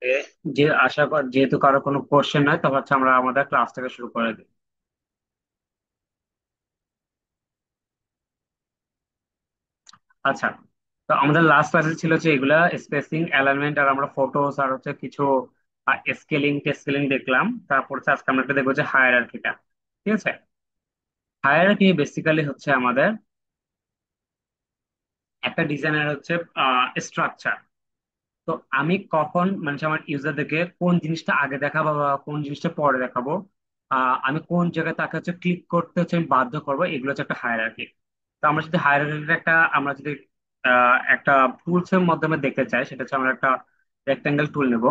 এ, যে আশা কর যেহেতু কারো কোনো কোশ্চেন নাই, তখন হচ্ছে আমরা আমাদের ক্লাস থেকে শুরু করে দিই। আচ্ছা, তো আমাদের লাস্ট ক্লাসে ছিল যে এগুলা স্পেসিং, অ্যালাইনমেন্ট, আর আমরা ফটোস আর হচ্ছে কিছু স্কেলিং টেস্কেলিং দেখলাম। তারপর হচ্ছে আজকে আমরা একটা দেখবো যে হায়ারার্কিটা। ঠিক আছে, হায়ারার্কি বেসিক্যালি হচ্ছে আমাদের একটা ডিজাইনের হচ্ছে স্ট্রাকচার। তো আমি কখন মানে আমার ইউজারদেরকে কোন জিনিসটা আগে দেখাবো বা কোন জিনিসটা পরে দেখাবো, আমি কোন জায়গায় তাকে হচ্ছে ক্লিক করতে হচ্ছে আমি বাধ্য করবো, এগুলো হচ্ছে একটা হায়ারার্কি। তো আমরা যদি হায়ারার্কির একটা আমরা যদি একটা টুলস এর মাধ্যমে দেখতে চাই, সেটা হচ্ছে আমরা একটা রেক্টাঙ্গেল টুল নেব।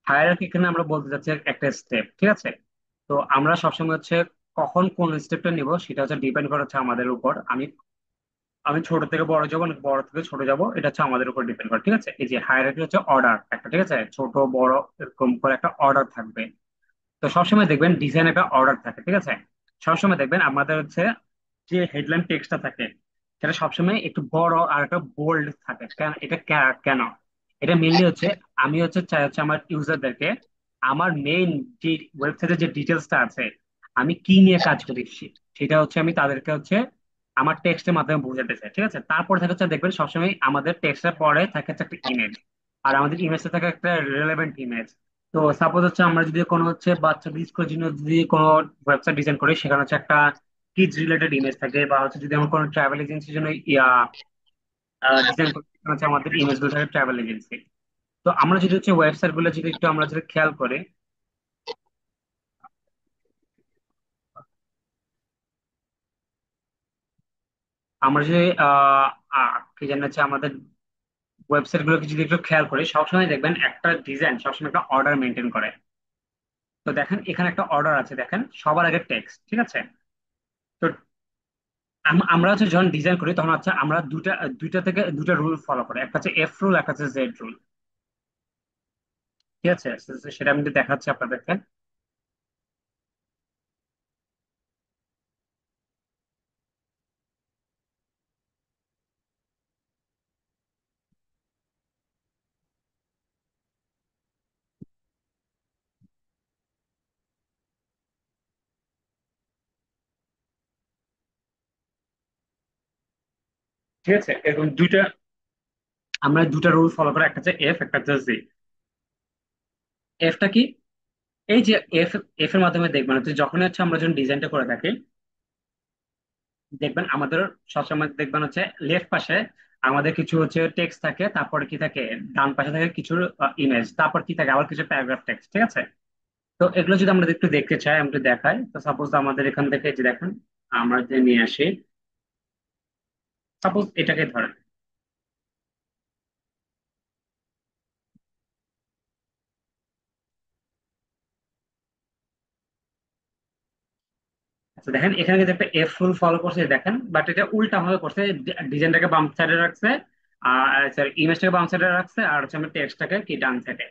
হায়ারার্কি এখানে আমরা বলতে চাচ্ছি একটা স্টেপ, ঠিক আছে। তো আমরা সবসময় হচ্ছে কখন কোন স্টেপটা নিব সেটা হচ্ছে ডিপেন্ড করে হচ্ছে আমাদের উপর। আমি আমি ছোট থেকে বড় যাবো নাকি বড় থেকে ছোট যাবো, এটা হচ্ছে আমাদের উপর ডিপেন্ড করে। ঠিক আছে, এই যে হায়ারার্কি হচ্ছে অর্ডার একটা, ঠিক আছে, ছোট বড় এরকম করে একটা অর্ডার থাকবে। তো সবসময় দেখবেন ডিজাইন একটা অর্ডার থাকে, ঠিক আছে। সবসময় দেখবেন আমাদের হচ্ছে যে হেডলাইন টেক্সটটা থাকে সেটা সবসময় একটু বড় আর একটা বোল্ড থাকে। কেন এটা কেন? এটা মেইনলি হচ্ছে আমি হচ্ছে চাই হচ্ছে আমার ইউজারদেরকে আমার মেইন যে ওয়েবসাইটে যে ডিটেলসটা আছে, আমি কি নিয়ে কাজ করি সেটা হচ্ছে আমি তাদেরকে হচ্ছে আমার টেক্সটের মাধ্যমে বোঝাতে চাই। ঠিক আছে, তারপর থাকে হচ্ছে দেখবেন সবসময় আমাদের টেক্সটের পরে থাকে হচ্ছে একটা ইমেজ, আর আমাদের ইমেজটা থাকে একটা রিলেভেন্ট ইমেজ। তো সাপোজ হচ্ছে আমরা যদি কোনো হচ্ছে বাচ্চাদের স্কুলের জন্য যদি কোনো ওয়েবসাইট ডিজাইন করি, সেখানে হচ্ছে একটা কিডস রিলেটেড ইমেজ থাকে, বা হচ্ছে যদি আমরা কোনো ট্রাভেল এজেন্সির জন্য ডিজাইন করি, সেখানে হচ্ছে আমাদের ইমেজ গুলো থাকে ট্রাভেল এজেন্সি। তো আমরা যদি হচ্ছে ওয়েবসাইট গুলো যদি একটু আমরা যদি খেয়াল করি, আমরা যদি কি জানি হচ্ছে আমাদের ওয়েবসাইট গুলোকে যদি একটু খেয়াল করি, সবসময় দেখবেন একটা ডিজাইন সবসময় একটা অর্ডার মেনটেন করে। তো দেখেন এখানে একটা অর্ডার আছে, দেখেন সবার আগে টেক্সট, ঠিক আছে। তো আমরা হচ্ছে যখন ডিজাইন করি তখন হচ্ছে আমরা দুটা দুইটা থেকে দুটা রুল ফলো করি, একটা হচ্ছে এফ রুল, একটা হচ্ছে জেড রুল। ঠিক আছে, সেটা আমি একটু দেখাচ্ছি আপনাদেরকে। ঠিক আছে, এরকম দুইটা আমরা দুটা রুল ফলো করি, একটা হচ্ছে এফ, একটা হচ্ছে জি। এফটা কি? এই যে এফ, এফ এর মাধ্যমে দেখবেন হচ্ছে যখন হচ্ছে আমরা যখন ডিজাইনটা করে থাকি, দেখবেন আমাদের সবসময় দেখবেন হচ্ছে লেফট পাশে আমাদের কিছু হচ্ছে টেক্সট থাকে, তারপরে কি থাকে ডান পাশে থাকে কিছু ইমেজ, তারপর কি থাকে আবার কিছু প্যারাগ্রাফ টেক্সট। ঠিক আছে, তো এগুলো যদি আমরা একটু দেখতে চাই, আমি একটু দেখাই। তো সাপোজ আমাদের এখান থেকে যে দেখেন, আমরা যদি নিয়ে আসি, সাপোজ এটাকে ধরেন। আচ্ছা দেখেন এখানে কিন্তু একটা এফ রুল ফলো করছে দেখেন, বাট এটা উল্টা ভাবে করছে। ডিজাইনটাকে বাম সাইডে রাখছে, আর সরি ইমেজটাকে বাম সাইডে রাখছে, আর হচ্ছে আমরা টেক্সটটাকে কি ডান সাইডে।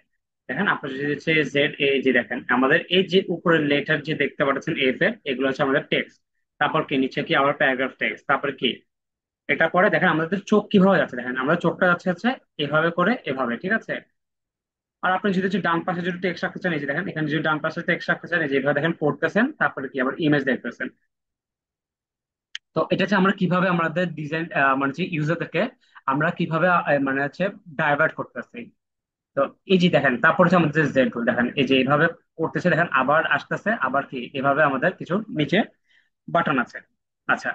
দেখেন আপনার যদি হচ্ছে জেড, এই যে দেখেন আমাদের এই যে উপরের লেটার যে দেখতে পাচ্ছেন এফ এর, এগুলো হচ্ছে আমাদের টেক্সট। তারপর কি নিচে কি আবার প্যারাগ্রাফ টেক্সট, তারপর কি এটা পরে দেখেন আমাদের চোখ কিভাবে যাচ্ছে, দেখেন আমরা চোখটা যাচ্ছে হচ্ছে এভাবে করে এভাবে। ঠিক আছে, আর আপনি যদি হচ্ছে ডান পাশে যদি টেক্সট রাখতে চান, এই যে দেখেন এখানে যদি ডান পাশে টেক্সট রাখতে চান, এই যে এভাবে দেখেন পড়তেছেন, তারপরে কি আবার ইমেজ দেখতেছেন। তো এটা হচ্ছে আমরা কিভাবে আমাদের ডিজাইন মানে যে ইউজারদেরকে আমরা কিভাবে মানে হচ্ছে ডাইভার্ট করতেছি। তো এই যে দেখেন তারপর হচ্ছে আমাদের জেড রুল, দেখেন এই যে এইভাবে করতেছে, দেখেন আবার আসতেছে, আবার কি এভাবে আমাদের কিছু নিচে বাটন আছে। আচ্ছা,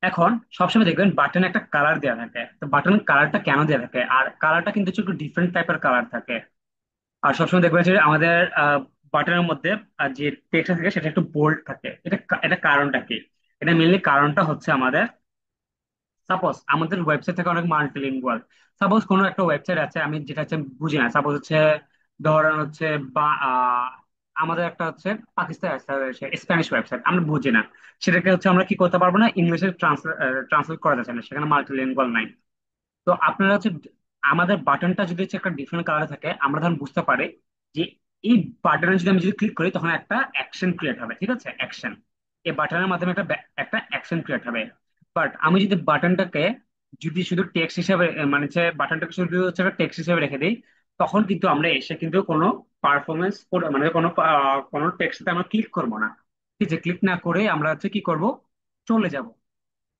এখন সবসময় দেখবেন বাটনে একটা কালার দেওয়া থাকে। তো বাটন কালারটা কেন দেওয়া থাকে? আর কালারটা কিন্তু হচ্ছে একটু ডিফারেন্ট টাইপের কালার থাকে। আর সবসময় দেখবেন যে আমাদের বাটনের মধ্যে যে টেক্সট থাকে সেটা একটু বোল্ড থাকে। এটা কারণটা কি? এটা মেনলি কারণটা হচ্ছে আমাদের সাপোজ আমাদের ওয়েবসাইট থেকে অনেক মাল্টিলিঙ্গুয়াল। সাপোজ কোনো একটা ওয়েবসাইট আছে আমি যেটা হচ্ছে বুঝি না, সাপোজ হচ্ছে ধরেন হচ্ছে বা আমাদের একটা হচ্ছে পাকিস্তান স্প্যানিশ ওয়েবসাইট আমরা বুঝি না, সেটাকে হচ্ছে আমরা কি করতে পারবো না, ইংলিশে ট্রান্সলেট করা যাচ্ছে না, সেখানে মাল্টিলিঙ্গুয়াল নাই। তো আপনারা হচ্ছে আমাদের বাটনটা যদি হচ্ছে একটা ডিফারেন্ট কালারে থাকে, আমরা তখন বুঝতে পারি যে এই বাটনে যদি আমি যদি ক্লিক করি তখন একটা অ্যাকশন ক্রিয়েট হবে। ঠিক আছে, অ্যাকশন, এই বাটনের মাধ্যমে একটা একটা অ্যাকশন ক্রিয়েট হবে। বাট আমি যদি বাটনটাকে যদি শুধু টেক্সট হিসাবে মানে হচ্ছে বাটনটাকে শুধু হচ্ছে টেক্সট হিসাবে রেখে দিই, তখন কিন্তু আমরা এসে কিন্তু কোনো পারফরমেন্স মানে কোনো টেক্সটে আমরা ক্লিক করবো না। ঠিক আছে, ক্লিক না করে আমরা হচ্ছে কি করব, চলে যাব।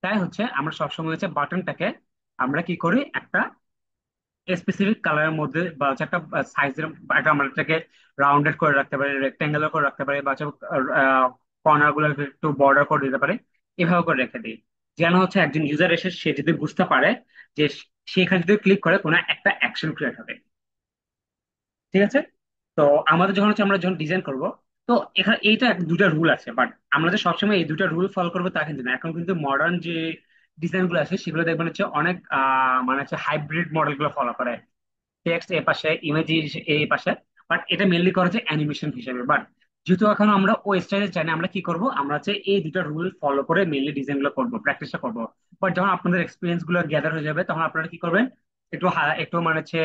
তাই হচ্ছে আমরা সবসময় হচ্ছে বাটনটাকে আমরা কি করি, একটা স্পেসিফিক কালারের মধ্যে বা হচ্ছে একটা সাইজের, একটা আমরা এটাকে রাউন্ডেড করে রাখতে পারি, রেক্টেঙ্গুলার করে রাখতে পারি, বা হচ্ছে কর্নার গুলো একটু বর্ডার করে দিতে পারি। এভাবে করে রেখে দিই, যেন হচ্ছে একজন ইউজার এসে সে যদি বুঝতে পারে যে সেখানে যদি ক্লিক করে কোনো একটা অ্যাকশন ক্রিয়েট হবে। ঠিক আছে। তো আমাদের যখন হচ্ছে আমরা যখন ডিজাইন করব, তো এখানে এইটা দুটা রুল আছে, বাট আমরা যে সবসময় এই দুটা রুল ফলো করবো তা কিন্তু না। এখন কিন্তু মডার্ন যে ডিজাইন গুলো আছে সেগুলো দেখবেন হচ্ছে অনেক মানে হচ্ছে হাইব্রিড মডেল গুলো ফলো করে। টেক্সট এ পাশে, ইমেজ এই পাশে, বাট এটা মেনলি করা হচ্ছে অ্যানিমেশন হিসেবে। বাট যেহেতু এখন আমরা ওই স্টাইলে চাই না, আমরা কি করব, আমরা হচ্ছে এই দুটো রুল ফলো করে মেনলি ডিজাইন গুলো করবো, প্র্যাকটিসটা করবো। বাট যখন আপনাদের এক্সপিরিয়েন্স গুলো গ্যাদার হয়ে যাবে, তখন আপনারা কি করবেন, একটু একটু মানে হচ্ছে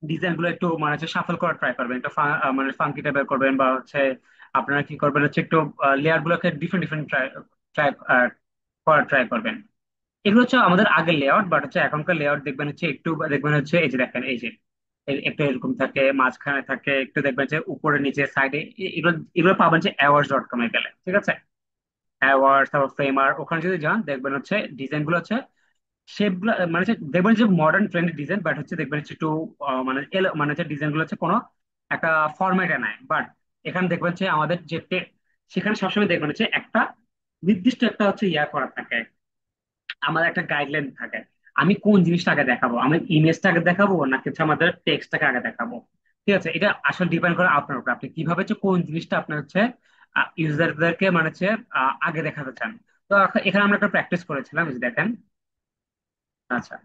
ডিজাইন গুলো একটু মানে হচ্ছে সাফল করার ট্রাই করবেন, একটু মানে ফাঙ্কি টাইপের করবেন, বা হচ্ছে আপনারা কি করবেন হচ্ছে একটু লেয়ার গুলোকে ডিফারেন্ট ডিফারেন্ট ট্রাই ট্রাই করার ট্রাই করবেন। এগুলো হচ্ছে আমাদের আগের লেআউট, বাট হচ্ছে এখনকার লেআউট দেখবেন হচ্ছে একটু দেখবেন হচ্ছে এই যে দেখেন, এই যে একটু এরকম থাকে, মাঝখানে থাকে, একটু দেখবেন যে উপরে নিচে সাইডে। এগুলো এগুলো পাবেন যে awards.com এ গেলে। ঠিক আছে, অ্যাওয়ার্ডস, তারপর ফ্রেমার, ওখানে যদি যান দেখবেন হচ্ছে ডিজাইন গুলো হচ্ছে শেপ গুলো মানে হচ্ছে দেখবেন যে মডার্ন ট্রেন্ডের ডিজাইন, বাট হচ্ছে দেখবেন হচ্ছে একটু মানে মানে হচ্ছে ডিজাইন গুলো হচ্ছে কোনো একটা ফরম্যাটে নাই। বাট এখানে দেখবেন হচ্ছে আমাদের যে সেখানে সবসময় দেখবেন হচ্ছে একটা নির্দিষ্ট একটা হচ্ছে করা থাকে, আমাদের একটা গাইডলাইন থাকে। আমি কোন জিনিসটা আগে দেখাবো, আমি ইমেজটা আগে দেখাবো নাকি হচ্ছে আমাদের টেক্সটটাকে আগে দেখাবো। ঠিক আছে, এটা আসলে ডিপেন্ড করে আপনার উপর, আপনি কিভাবে হচ্ছে কোন জিনিসটা আপনার হচ্ছে ইউজারদেরকে মানে হচ্ছে আগে দেখাতে চান। তো এখানে আমরা একটা প্র্যাকটিস করেছিলাম, এই যে দেখেন। আচ্ছা,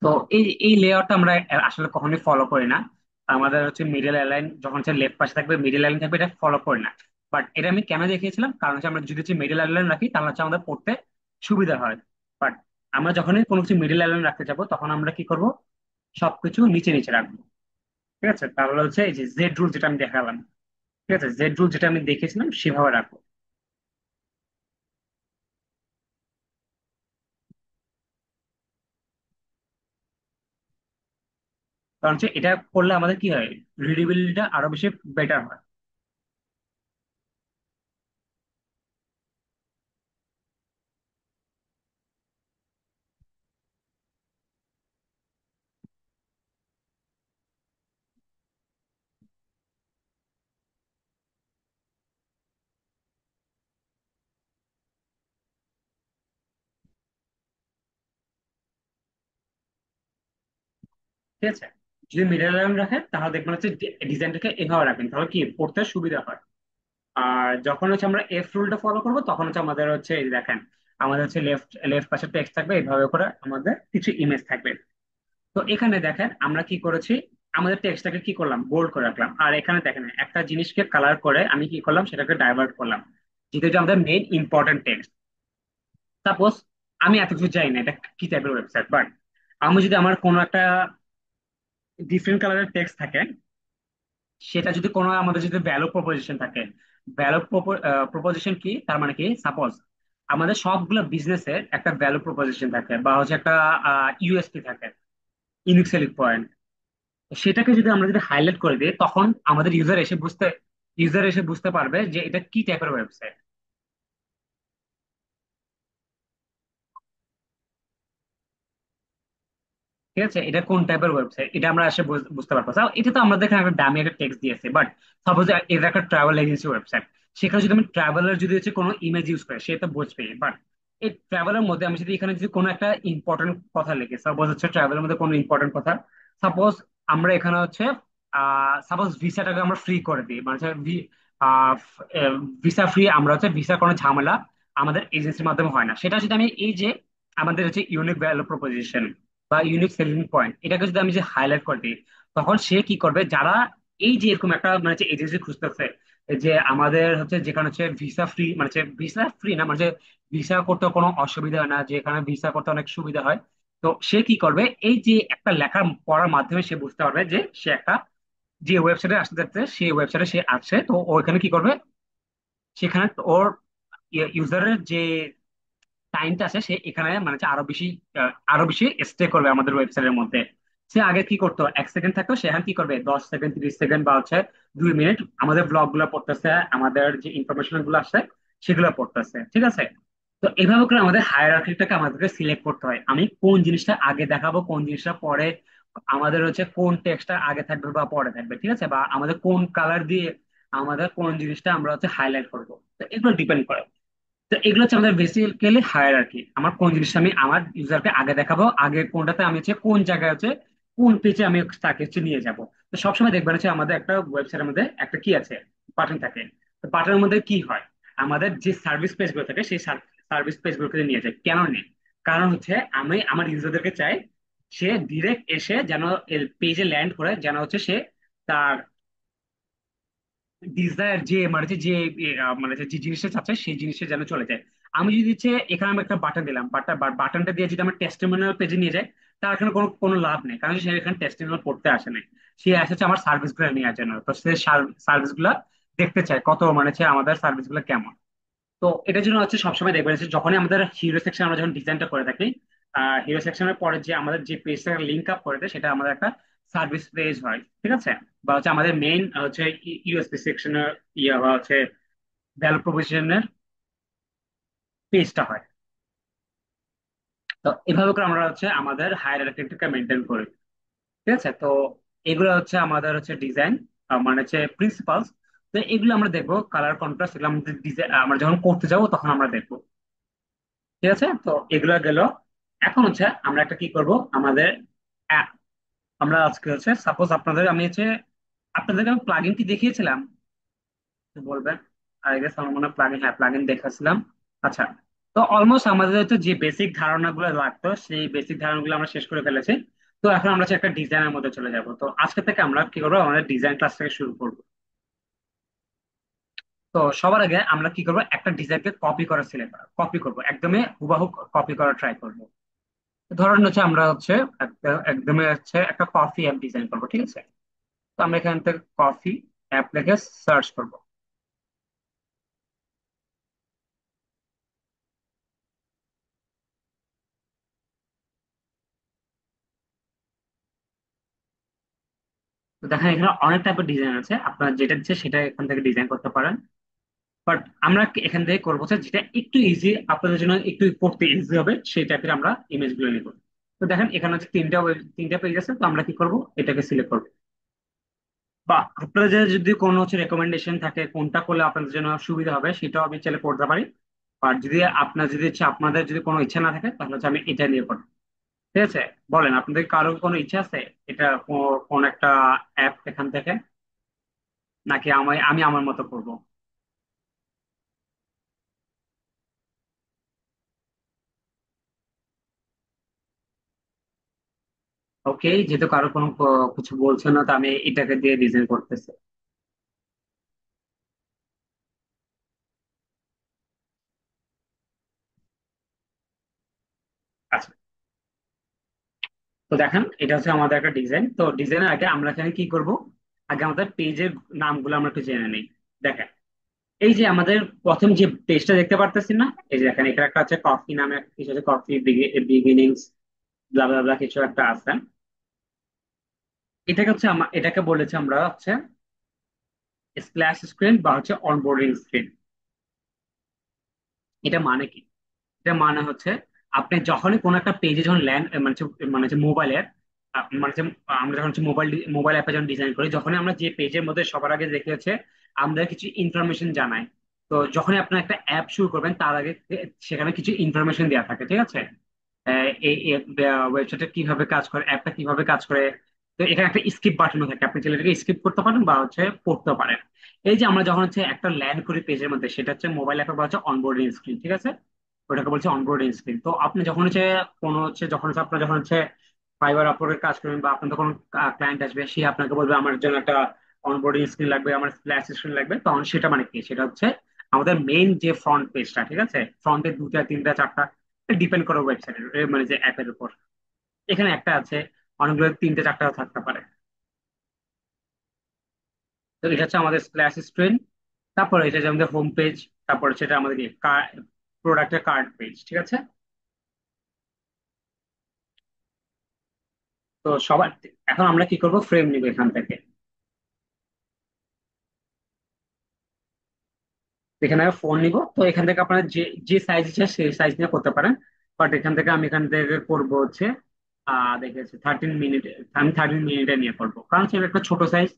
তো এই এই লেআউটটা আমরা আসলে কখনোই ফলো করি না। আমাদের হচ্ছে মিডল অ্যালাইন যখন হচ্ছে লেফট পাশে থাকবে, মিডল অ্যালাইন থাকবে, এটা ফলো করি না। বাট এটা আমি কেন দেখিয়েছিলাম, কারণ হচ্ছে আমরা যদি হচ্ছে মিডল অ্যালাইন রাখি তাহলে হচ্ছে আমাদের পড়তে সুবিধা হয়। বাট আমরা যখনই কোনো কিছু মিডল অ্যালাইন রাখতে যাবো, তখন আমরা কি করব, সবকিছু নিচে নিচে রাখবো। ঠিক আছে, তাহলে হচ্ছে এই যে জেড রুল যেটা আমি দেখালাম, ঠিক আছে, জেড রুল যেটা আমি দেখেছিলাম সেভাবে রাখবো। কারণ হচ্ছে এটা করলে আমাদের কি হয়, রিডেবিলিটিটা আরো বেশি বেটার হয়। ঠিক আছে, যদি মিডল লাইন রাখেন তাহলে দেখবেন হচ্ছে ডিজাইনটাকে এভাবে রাখবেন, তাহলে কি পড়তে সুবিধা হয়। আর যখন হচ্ছে আমরা এফ রুলটা ফলো করবো, তখন হচ্ছে আমাদের হচ্ছে এই যে দেখেন, আমাদের হচ্ছে লেফট লেফট পাশে টেক্সট থাকবে, এইভাবে করে আমাদের কিছু ইমেজ থাকবে। তো এখানে দেখেন আমরা কি করেছি, আমাদের টেক্সটটাকে কি করলাম, বোল্ড করে রাখলাম। আর এখানে দেখেন একটা জিনিসকে কালার করে আমি কি করলাম, সেটাকে ডাইভার্ট করলাম, যেটা হচ্ছে আমাদের মেইন ইম্পর্টেন্ট টেক্সট। সাপোজ আমি এত কিছু জানি না এটা কি টাইপের ওয়েবসাইট, বাট আমি যদি আমার কোনো একটা ডিফারেন্ট কালারের টেক্সট থাকে, সেটা যদি কোনো আমাদের যদি ভ্যালু প্রপোজিশন থাকে, ভ্যালু প্রপোজিশন কি, তার মানে কি, সাপোজ আমাদের সবগুলো বিজনেসের একটা ভ্যালু প্রপোজিশন থাকে, বা হচ্ছে একটা ইউএসপি থাকে, ইউনিক সেলিং পয়েন্ট। সেটাকে যদি আমরা যদি হাইলাইট করে দিই, তখন আমাদের ইউজার এসে বুঝতে পারবে যে এটা কি টাইপের ওয়েবসাইট। ঠিক আছে, এটা কোন টাইপের ওয়েবসাইট, এটা আমরা এসে বুঝতে পারবো। তাও এটা তো আমাদের এখানে একটা দামি একটা টেক্সট দিয়েছে, বাট সাপোজ এটা একটা ট্রাভেল এজেন্সি ওয়েবসাইট, সেখানে যদি আমি ট্রাভেলার যদি হচ্ছে কোনো ইমেজ ইউজ করে, সে তো বুঝবে। বাট এই ট্রাভেলের মধ্যে আমি যদি এখানে যদি কোনো একটা ইম্পর্টেন্ট কথা লিখি, সাপোজ হচ্ছে ট্রাভেলের মধ্যে কোনো ইম্পর্টেন্ট কথা, সাপোজ আমরা এখানে হচ্ছে সাপোজ ভিসাটাকে আমরা ফ্রি করে দিই, মানে ভিসা ফ্রি, আমরা হচ্ছে ভিসা কোনো ঝামেলা আমাদের এজেন্সির মাধ্যমে হয় না, সেটা যদি আমি এই যে আমাদের হচ্ছে ইউনিক ভ্যালু প্রপোজিশন বা ইউনিক সেলিং পয়েন্ট, এটাকে যদি আমি যে হাইলাইট করে দিই, তখন সে কি করবে, যারা এই যে এরকম একটা মানে এজেন্সি খুঁজতেছে, যে আমাদের হচ্ছে যেখানে হচ্ছে ভিসা ফ্রি, মানে ভিসা ফ্রি না, মানে ভিসা করতে কোনো অসুবিধা হয় না, যেখানে ভিসা করতে অনেক সুবিধা হয়, তো সে কি করবে, এই যে একটা লেখা পড়ার মাধ্যমে সে বুঝতে পারবে যে সে একটা যে ওয়েবসাইটে আসতে যাচ্ছে, সেই ওয়েবসাইটে সে আছে। তো ওইখানে কি করবে, সেখানে ওর ইউজারের যে টাইমটা আছে সে এখানে মানে হচ্ছে আরো বেশি স্টে করবে আমাদের ওয়েবসাইটের মধ্যে। সে আগে কি করতো, 1 সেকেন্ড থাকতো, সে এখন কি করবে 10 সেকেন্ড, 30 সেকেন্ড বা হচ্ছে 2 মিনিট আমাদের ব্লগ গুলো পড়তেছে, আমাদের যে ইনফরমেশন গুলো আসছে সেগুলো পড়তেছে, ঠিক আছে। তো এভাবে করে আমাদের হায়ারার্কিটাকে আমাদেরকে সিলেক্ট করতে হয়, আমি কোন জিনিসটা আগে দেখাবো, কোন জিনিসটা পরে, আমাদের হচ্ছে কোন টেক্সটটা আগে থাকবে বা পরে থাকবে, ঠিক আছে, বা আমাদের কোন কালার দিয়ে আমাদের কোন জিনিসটা আমরা হচ্ছে হাইলাইট করবো, তো এগুলো ডিপেন্ড করে। তো এগুলো হচ্ছে আমাদের বেসিক্যালি হায়ারার্কি, আমার কোন জিনিসটা আমি আমার ইউজারকে আগে দেখাবো, আগে কোনটাতে আমি হচ্ছে কোন জায়গায় হচ্ছে কোন পেজে আমি তাকে হচ্ছে নিয়ে যাব। তো সবসময় দেখবেন হচ্ছে আমাদের একটা ওয়েবসাইটের মধ্যে একটা কি আছে, বাটন থাকে। তো বাটনের মধ্যে কি হয়, আমাদের যে সার্ভিস পেজ গুলো থাকে সেই সার্ভিস পেজ গুলোকে নিয়ে যায়, কেন নেই, কারণ হচ্ছে আমি আমার ইউজারদেরকে চাই সে ডিরেক্ট এসে যেন পেজে ল্যান্ড করে, যেন হচ্ছে সে তার ডিজায়ার যে মানে যে যে মানে যে জিনিসটা চাচ্ছে সেই জিনিসে যেন চলে যায়। আমি যদি হচ্ছে এখানে আমি একটা বাটন দিলাম, বাটনটা দিয়ে যদি আমার টেস্টিমোনিয়াল পেজে নিয়ে যায়, তার এখানে কোনো কোনো লাভ নেই, কারণ সে এখানে টেস্টিমোনিয়াল পড়তে আসে নাই, সে এসেছে আমার সার্ভিস গুলো নেওয়ার জন্য। তো সে সার্ভিস গুলা দেখতে চায় কত মানে হচ্ছে আমাদের সার্ভিস গুলো কেমন। তো এটার জন্য হচ্ছে সবসময় দেখবেন যে যখনই আমাদের হিরো সেকশন আমরা যখন ডিজাইনটা করে থাকি, হিরো সেকশনের পরে যে আমাদের যে পেজটা লিঙ্ক আপ করে দেয় সেটা আমাদের একটা সার্ভিস পেজ হয়, ঠিক আছে, বা হচ্ছে আমাদের মেইন হচ্ছে ইউএসপি সেকশনের ইয়ে বা হচ্ছে ভ্যালু প্রপোজিশনের পেজটা হয়। তো এভাবে করে আমরা হচ্ছে আমাদের হায়ারার্কিটাকে মেনটেন করি, ঠিক আছে। তো এগুলো হচ্ছে আমাদের হচ্ছে ডিজাইন, মানে হচ্ছে প্রিন্সিপালস। তো এগুলো আমরা দেখবো, কালার কন্ট্রাস্ট এগুলো আমাদের ডিজাইন আমরা যখন করতে যাবো তখন আমরা দেখবো, ঠিক আছে। তো এগুলো গেল। এখন হচ্ছে আমরা একটা কি করব, আমাদের app, আমরা আজকে হচ্ছে সাপোজ আপনাদের আমি হচ্ছে আপনাদেরকে আমি প্লাগইনটি দেখিয়েছিলাম, তো বলবেন, আই গেস আমার মনে হয় প্লাগইন, হ্যাঁ প্লাগইন দেখাচ্ছিলাম। আচ্ছা, তো অলমোস্ট আমাদের হচ্ছে যে বেসিক ধারণাগুলো লাগতো সেই বেসিক ধারণাগুলো আমরা শেষ করে ফেলেছি। তো এখন আমরা হচ্ছে একটা ডিজাইনের মধ্যে চলে যাব। তো আজকে থেকে আমরা কি করবো, আমাদের ডিজাইন ক্লাস থেকে শুরু করব। তো সবার আগে আমরা কি করবো, একটা ডিজাইনকে কপি করা সিলেক্ট কপি করবো, একদমই হুবাহু কপি করা ট্রাই করবো। ধরেন হচ্ছে আমরা হচ্ছে একদমই হচ্ছে একটা কফি অ্যাপ ডিজাইন করবো, ঠিক আছে। তো আমরা এখান থেকে কফি অ্যাপ লিখে সার্চ করব। তো দেখেন এখানে অনেক টাইপের ডিজাইন আছে, আপনার যেটা ইচ্ছে সেটা এখান থেকে ডিজাইন করতে পারেন। বাট আমরা এখান থেকে করবো হচ্ছে যেটা একটু ইজি, আপনাদের জন্য একটু পড়তে ইজি হবে সেই টাইপের আমরা ইমেজ গুলো নিব। তো দেখেন এখানে হচ্ছে তিনটা পেজ আছে, তো আমরা কি করব, এটাকে সিলেক্ট করবো। বা আপনাদের যদি কোনো হচ্ছে রেকমেন্ডেশন থাকে কোনটা করলে আপনাদের জন্য সুবিধা হবে সেটাও আমি চাইলে করতে পারি। আর যদি আপনার যদি ইচ্ছা, আপনাদের যদি কোনো ইচ্ছা না থাকে তাহলে হচ্ছে আমি এটা নিয়ে করবো, ঠিক আছে। বলেন আপনাদের কারো কোনো ইচ্ছা আছে এটা কোন একটা অ্যাপ এখান থেকে, নাকি আমি আমি আমার মতো করব? ওকে, যেহেতু কারো কোনো কিছু বলছে না, তো আমি এটাকে দিয়ে ডিজাইন করতেছি। আচ্ছা, তো দেখেন এটা হচ্ছে আমাদের একটা ডিজাইন। তো ডিজাইনের আগে আমরা এখানে কি করব, আগে আমাদের পেজের নামগুলো আমরা একটু জেনে নিই। দেখেন এই যে আমাদের প্রথম যে পেজটা দেখতে পারতেছি না, এই যে দেখেন এখানে একটা আছে কফি নামে একটা কিছু আছে, কফি বিগিনিংস ব্লা ব্লা ব্লা কিছু একটা আছে। এটাকে হচ্ছে এটাকে বলেছে আমরা হচ্ছে স্প্ল্যাশ স্ক্রিন বা হচ্ছে অনবোর্ডিং স্ক্রিন। এটা মানে কি, এটা মানে হচ্ছে আপনি যখনই কোনো একটা পেজে যখন ল্যান্ড মানে হচ্ছে মোবাইলের মানে হচ্ছে আমরা যখন হচ্ছে মোবাইল অ্যাপে যখন ডিজাইন করি, যখনই আমরা যে পেজের মধ্যে সবার আগে দেখে হচ্ছে আমরা কিছু ইনফরমেশন জানাই। তো যখনই আপনার একটা অ্যাপ শুরু করবেন তার আগে সেখানে কিছু ইনফরমেশন দেওয়া থাকে, ঠিক আছে। এই ওয়েবসাইটটা কিভাবে কাজ করে, অ্যাপটা কিভাবে কাজ করে। তো এখানে একটা স্কিপ বাটনও থাকে, আপনি চাইলে এটাকে স্কিপ করতে পারেন বা হচ্ছে পড়তে পারেন। এই যে আমরা যখন হচ্ছে একটা ল্যান্ড করি পেজের মধ্যে, সেটা হচ্ছে মোবাইল অ্যাপে বলা হচ্ছে অনবোর্ডিং স্ক্রিন, ঠিক আছে। ওটাকে বলছে অনবোর্ডিং স্ক্রিন। তো আপনি যখন হচ্ছে কোনো হচ্ছে যখন হচ্ছে আপনার যখন হচ্ছে ফাইবার আপলোডের কাজ করবেন বা আপনার তখন ক্লায়েন্ট আসবে, সে আপনাকে বলবে আমার জন্য একটা অনবোর্ডিং স্ক্রিন লাগবে, আমার স্প্ল্যাশ স্ক্রিন লাগবে, তখন সেটা মানে কি, সেটা হচ্ছে আমাদের মেইন যে ফ্রন্ট পেজটা, ঠিক আছে। ফ্রন্টে দুটা তিনটা চারটা ডিপেন্ড করে ওয়েবসাইটের মানে যে অ্যাপের উপর। এখানে একটা আছে, অনেকগুলো তিনটে চারটাও থাকতে পারে। তো এটা হচ্ছে আমাদের স্প্ল্যাশ স্ক্রিন। তারপর এটা যে আমাদের হোম পেজ। তারপর সেটা আমাদের কি প্রোডাক্টের কার্ড পেজ, ঠিক আছে? তো সবার, এখন আমরা কি করব, ফ্রেম নিব এখান থেকে। এখানে ফোন নিব, তো এখান থেকে আপনার যে যে সাইজ ইচ্ছা সেই সাইজ নিয়ে করতে পারেন। বাট এখান থেকে আমি এখান থেকে করবো হচ্ছে দেখেছি 13 মিনিট। আমি 13 মিনিটে নিয়ে করবো, কারণ সেটা একটা ছোট সাইজ।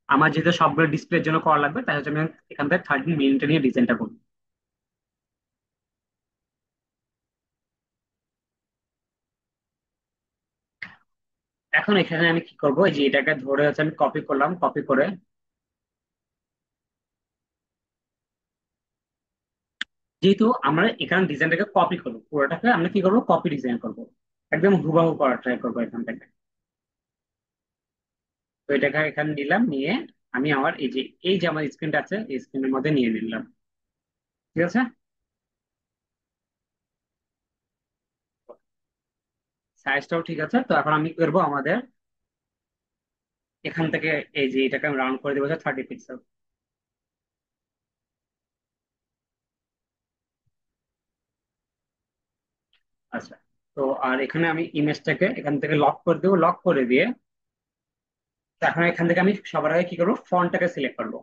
আমার যেহেতু সবগুলো ডিসপ্লের জন্য করা লাগবে, তাই হচ্ছে আমি এখান থেকে 13 মিনিটে নিয়ে ডিজাইনটা করবো। এখন এখানে আমি কি করবো, এই যে এটাকে ধরে হচ্ছে আমি কপি করলাম, কপি করে যেহেতু আমরা এখানে ডিজাইনটাকে কপি করবো, পুরোটাকে আমরা কি করবো, কপি ডিজাইন করবো, একদম হুবাহু করার ট্রাই করবো এখান থেকে। তো এটাকে এখানে নিলাম, নিয়ে আমি আমার এই যে আমার স্ক্রিনটা আছে এই স্ক্রিনের মধ্যে নিয়ে নিলাম, ঠিক আছে? সাইজটাও ঠিক আছে। তো এখন আমি কি করবো, আমাদের এখান থেকে এই যে এটাকে আমি রাউন্ড করে দেবো 30 পিক্সেল। আচ্ছা, তো আর এখানে আমি ইমেজটাকে এখান থেকে লক করে দেবো, লক করে দিয়ে তো এখন এখান থেকে আমি সবার আগে কি করবো, ফন্টটাকে সিলেক্ট করবো।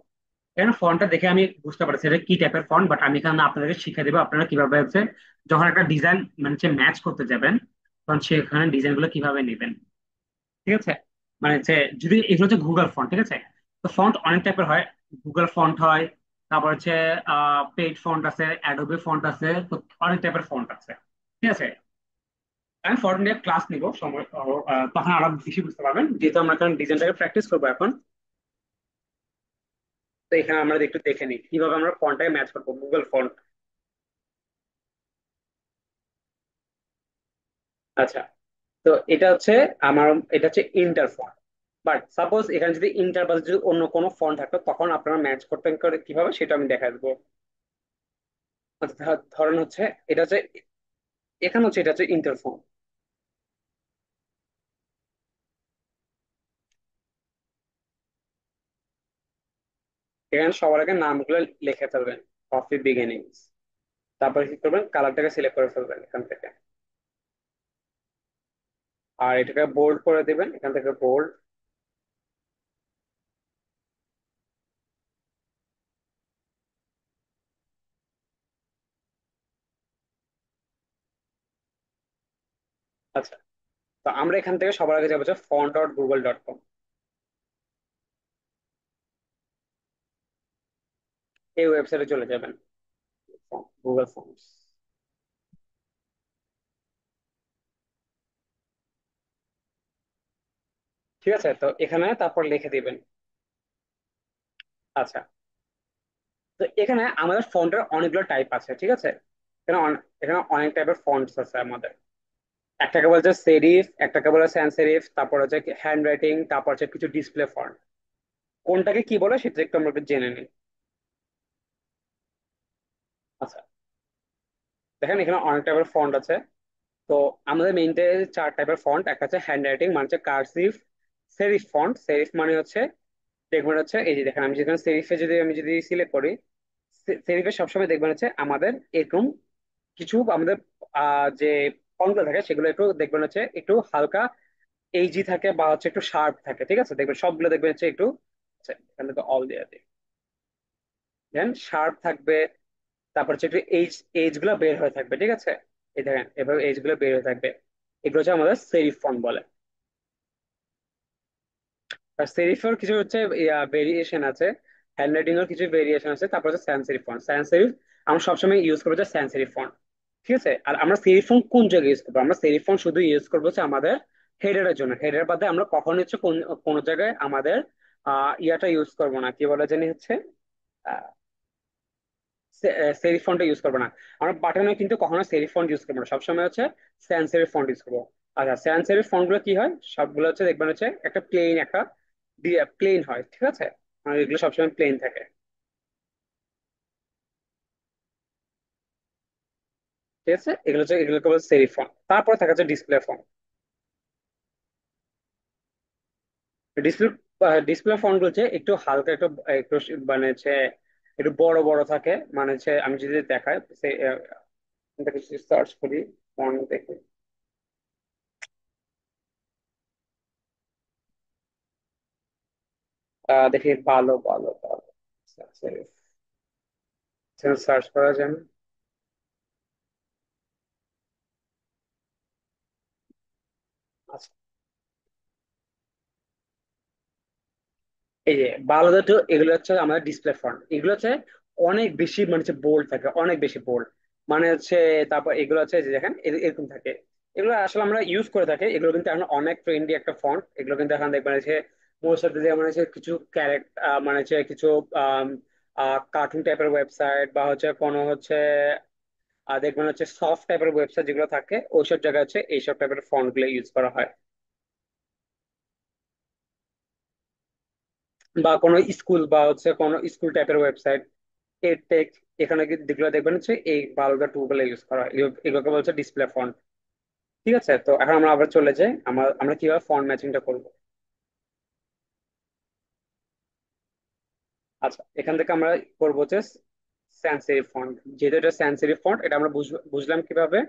এখানে ফন্টটা দেখে আমি বুঝতে পারছি এটা কি টাইপের ফন্ট, বাট আমি এখানে আপনাদেরকে শিখিয়ে দেবো আপনারা কিভাবে হচ্ছে যখন একটা ডিজাইন মানে হচ্ছে ম্যাচ করতে যাবেন, তখন সেখানে ডিজাইন গুলো কিভাবে নেবেন, ঠিক আছে? মানে হচ্ছে যদি এগুলো হচ্ছে গুগল ফন্ট, ঠিক আছে? তো ফন্ট অনেক টাইপের হয়। গুগল ফন্ট হয়, তারপর হচ্ছে পেইড ফন্ট আছে, অ্যাডোবে ফন্ট আছে, তো অনেক টাইপের ফন্ট আছে, ঠিক আছে? আমি ফন্ট নিয়ে ক্লাস নিব সময়, তখন আরো বেশি বুঝতে পারবেন, যেহেতু আমরা এখন ডিজাইনটাকে প্র্যাকটিস করবো এখন। তো এখানে আমরা একটু দেখে নিই কিভাবে আমরা ফন্টটাকে ম্যাচ করবো, গুগল ফন্ট। আচ্ছা, তো এটা হচ্ছে আমার, এটা হচ্ছে ইন্টার ফন্ট। বাট সাপোজ এখানে যদি ইন্টার বা যদি অন্য কোনো ফন্ট থাকতো, তখন আপনারা ম্যাচ করতেন করে কিভাবে সেটা আমি দেখা দেবো। আচ্ছা, ধরেন হচ্ছে এটা হচ্ছে, এখানে হচ্ছে এটা হচ্ছে ইন্টার ফন্ট। এখানে সবার আগে নামগুলো লিখে ফেলবেন, কফি বিগিনিংস। তারপরে কি করবেন, কালারটাকে সিলেক্ট করে ফেলবেন এখান থেকে, আর এটাকে বোল্ড করে দিবেন এখান থেকে, বোল্ড। আচ্ছা, তো আমরা এখান থেকে সবার আগে যাবো হচ্ছে font.google.com, এই ওয়েবসাইটে চলে যাবেন, গুগল ফন্টস। ঠিক আছে, তো এখানে তারপর লিখে দিবেন। আচ্ছা, তো এখানে আমাদের ফন্টের অনেকগুলো টাইপ আছে, ঠিক আছে? এখানে অনেক টাইপের ফন্টস আছে আমাদের। একটাকে বলছে সেরিফ, একটাকে বলে স্যান্স সেরিফ, তারপর হচ্ছে হ্যান্ড রাইটিং, তারপর হচ্ছে কিছু ডিসপ্লে ফন্ট। কোনটাকে কি বলে সেটা একটু আমরা একটু জেনে নিই। আচ্ছা, দেখেন এখানে অনেক টাইপের ফন্ট আছে। তো আমাদের মেইনতে 4 টাইপের ফন্ট। একটা হচ্ছে হ্যান্ড রাইটিং, মানে হচ্ছে কার্সিভ। সেরিফ ফন্ট, সেরিফ মানে হচ্ছে দেখবেন হচ্ছে এই যে দেখেন, আমি যেখানে সেরিফে যদি সিলেক্ট করি, সেরিফে সবসময় দেখবেন হচ্ছে আমাদের এরকম কিছু আমাদের যে ফন্টগুলো থাকে সেগুলো একটু দেখবেন হচ্ছে একটু হালকা এইজি থাকে, বা হচ্ছে একটু শার্প থাকে, ঠিক আছে? দেখবেন সবগুলো দেখবেন হচ্ছে একটু, আচ্ছা এখানে তো অল দেয়া দিই, দেন শার্প থাকবে। তারপর হচ্ছে একটু এইজ, এইজ গুলো বের হয়ে থাকবে, ঠিক আছে? এই দেখেন এভাবে এইজ গুলো বের হয়ে থাকবে। এগুলো হচ্ছে আমাদের সেরিফ ফন্ট বলে। আর সেরিফের কিছু হচ্ছে ভেরিয়েশন আছে, হ্যান্ডরাইটিং এর কিছু ভেরিয়েশন আছে। তারপর হচ্ছে স্যান্স সেরিফ ফন্ট, স্যান্স সেরিফ আমরা সবসময় ইউজ করবো যে স্যান্স সেরিফ ফন্ট, ঠিক আছে? আর আমরা সেরিফ ফন্ট কোন জায়গায় ইউজ করবো, আমরা সেরিফ ফন্ট শুধু ইউজ করবো হচ্ছে আমাদের হেডারের জন্য। হেডার বাদে আমরা কখনো হচ্ছে কোন জায়গায় আমাদের ইয়াটা ইউজ করবো না, কি বলে জানি হচ্ছে সেরিফ ফন্ট ইউজ করবো না। আমরা বাটনে কিন্তু কখনো সেরিফ ফন্ট ইউজ করবো না, সবসময় হচ্ছে স্যান্স সেরিফ ফন্ট ইউজ করবো। আচ্ছা, স্যান্স সেরিফ ফন্ট গুলো কি হয়, সবগুলো হচ্ছে দেখবেন হচ্ছে একটা প্লেন, একটা প্লেন হয়, ঠিক আছে? মানে এগুলো সবসময় প্লেন থাকে, ঠিক আছে? এগুলোকে বলে সেরিফ ফন্ট। তারপরে থাকে হচ্ছে display font. Display display font গুলো হচ্ছে একটু হালকা, একটু একটু মানে হচ্ছে একটু বড় বড় থাকে, মানে হচ্ছে আমি যদি দেখাই, দেখে সার্চ করি ফোন দেখে। দেখি ভালো ভালো ভালো সার্চ করা যায় না। আচ্ছা, এই যে ভালো তো এগুলো হচ্ছে আমাদের ডিসপ্লে ফন্ট, এগুলো হচ্ছে অনেক বেশি মানে হচ্ছে বোল্ড থাকে, অনেক বেশি বোল্ড মানে হচ্ছে। তারপর এগুলো হচ্ছে যে দেখেন এরকম থাকে। এগুলো আসলে আমরা ইউজ করে থাকি, এগুলো কিন্তু এখন অনেক ট্রেন্ডি একটা ফন্ট। এগুলো কিন্তু এখন দেখবেন যে মোর সাথে যে মানে হচ্ছে কিছু ক্যারেক্টার মানে হচ্ছে কিছু কার্টুন টাইপের ওয়েবসাইট বা হচ্ছে কোনো হচ্ছে দেখবেন হচ্ছে সফট টাইপের ওয়েবসাইট যেগুলো থাকে ওইসব জায়গায় হচ্ছে এইসব টাইপের ফন্ট গুলো ইউজ করা হয়। বা কোনো স্কুল বা হচ্ছে কোনো স্কুল টাইপের ওয়েবসাইট, এর টেক, এখানে যেগুলো দেখবেন হচ্ছে এই বালুকা টুল গুলো ইউজ করা হয়। এগুলোকে বলছে ডিসপ্লে ফন্ট। ঠিক আছে, তো এখন আমরা আবার চলে যাই আমরা কিভাবে ফন্ট ম্যাচিংটা করবো। আচ্ছা, এখান থেকে আমরা করবো হচ্ছে স্যান্স সেরিফ ফন্ট। যেহেতু এটা স্যান্স সেরিফ ফন্ট, এটা আমরা বুঝলাম কিভাবে।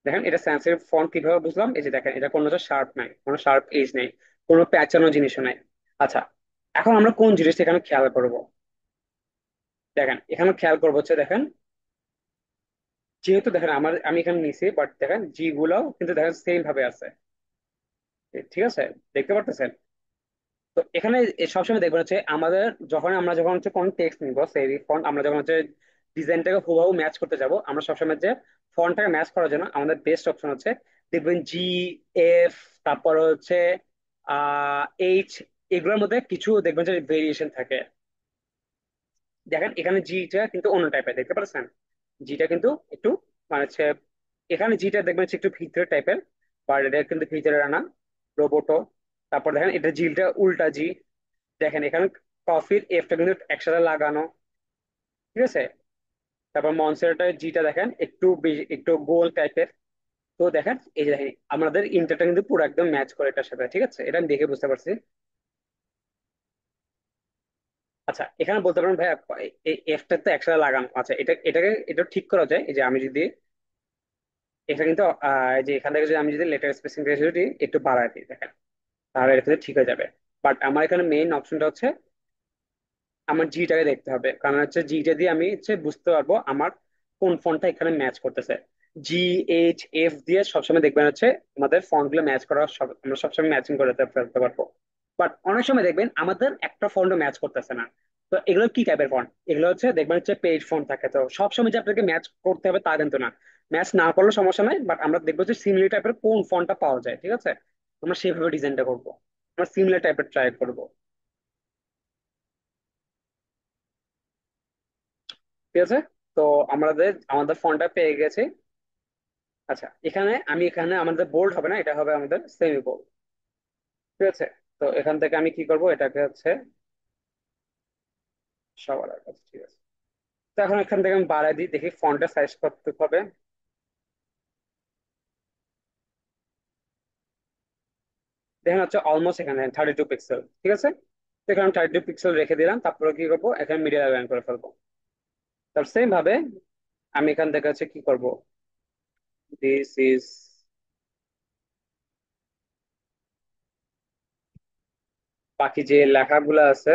দেখেন এটা স্যান্স সেরিফ ফন্ট কিভাবে বুঝলাম, এই যে দেখেন এটা কোনো শার্প নাই, কোনো শার্প এজ নেই, কোনো প্যাচানো জিনিসও নাই। আচ্ছা, এখন আমরা কোন জিনিসটা এখানে খেয়াল করবো। দেখেন এখানে খেয়াল করবো হচ্ছে দেখেন, যেহেতু দেখেন আমি এখানে নিছি, বাট দেখেন জি গুলাও কিন্তু দেখেন সেম ভাবে আছে। ঠিক আছে, দেখতে পারতেছেন। তো এখানে সবসময় দেখবেন হচ্ছে আমাদের যখন হচ্ছে কোন টেক্সট নিব সেই ফন্ট, আমরা যখন হচ্ছে ডিজাইনটাকে হুবহু ম্যাচ করতে যাব, আমরা সবসময় যে ফন্টটাকে ম্যাচ করার জন্য আমাদের বেস্ট অপশন হচ্ছে দেখবেন জি, এফ, তারপর হচ্ছে এইচ, এগুলোর মধ্যে কিছু দেখবেন যে ভেরিয়েশন থাকে। দেখেন এখানে জিটা কিন্তু অন্য টাইপের, দেখতে পাচ্ছেন জিটা কিন্তু একটু মানে হচ্ছে, এখানে জিটা দেখবেন হচ্ছে একটু ভিতরে টাইপের, বাট এটা কিন্তু ভিতরে আনা রোবোটো। তারপর দেখেন এটা জিলটা উল্টা জি। দেখেন এখানে কফির এফটা কিন্তু একসাথে লাগানো। ঠিক আছে, তারপর মনসেরাটা জিটা দেখেন একটু একটু গোল টাইপের। তো দেখেন এই যে দেখেন আমাদের ইন্টারটা কিন্তু পুরো একদম ম্যাচ করে এটার সাথে। ঠিক আছে, এটা আমি দেখে বুঝতে পারছি। আচ্ছা, এখানে বলতে পারেন ভাই এই এফটা তো একসাথে লাগানো, আচ্ছা এটা ঠিক করা যায়। এই যে আমি যদি এটা কিন্তু এই যে এখান থেকে যদি আমি যদি লেটার স্পেসিং রেশিওটি একটু বাড়াই দিই দেখেন, তাহলে এটা কিন্তু ঠিক হয়ে যাবে। বাট আমার এখানে মেইন অপশনটা হচ্ছে আমার জিটাকে দেখতে হবে, কারণ হচ্ছে জিটা দিয়ে আমি হচ্ছে বুঝতে পারবো আমার কোন ফন্টটা এখানে ম্যাচ করতেছে। জি, এইচ, এফ দিয়ে সবসময় দেখবেন হচ্ছে আমাদের ফন্ট গুলো ম্যাচ করা আমরা সবসময় ম্যাচিং করে ফেলতে পারবো। বাট অনেক সময় দেখবেন আমাদের একটা ফন্টও ম্যাচ করতেছে না। তো এগুলো কি টাইপের ফন্ট, এগুলো হচ্ছে দেখবেন হচ্ছে পেজ ফন্ট থাকে। তো সবসময় যে আপনাকে ম্যাচ করতে হবে তা কিন্তু না, ম্যাচ না করলে সমস্যা নাই, বাট আমরা দেখবো যে সিমিলার টাইপের কোন ফন্টটা পাওয়া যায়। ঠিক আছে, আমরা সেভাবে ডিজাইনটা করবো, আমরা সিমিলার টাইপের ট্রাই করবো। ঠিক আছে, তো আমাদের ফন্টটা পেয়ে গেছে। আচ্ছা, এখানে আমাদের বোল্ড হবে না, এটা হবে আমাদের সেমি বোল্ড। ঠিক আছে, তো এখান থেকে আমি কি করব, এটাকে হচ্ছে সবার কাছে। ঠিক আছে, তো এখন এখান থেকে আমি বাড়াই দিই, দেখি ফন্টের সাইজ কত হবে। দেখেন হচ্ছে অলমোস্ট এখানে 32 পিক্সেল। ঠিক আছে, তো এখানে 32 পিক্সেল রেখে দিলাম, তারপরে কি করবো এখানে মিডিয়া অ্যালাইন করে ফেলবো। তার সেম ভাবে আমি এখান থেকে হচ্ছে কি করব, দিস ইজ, বাকি যে লেখাগুলো আছে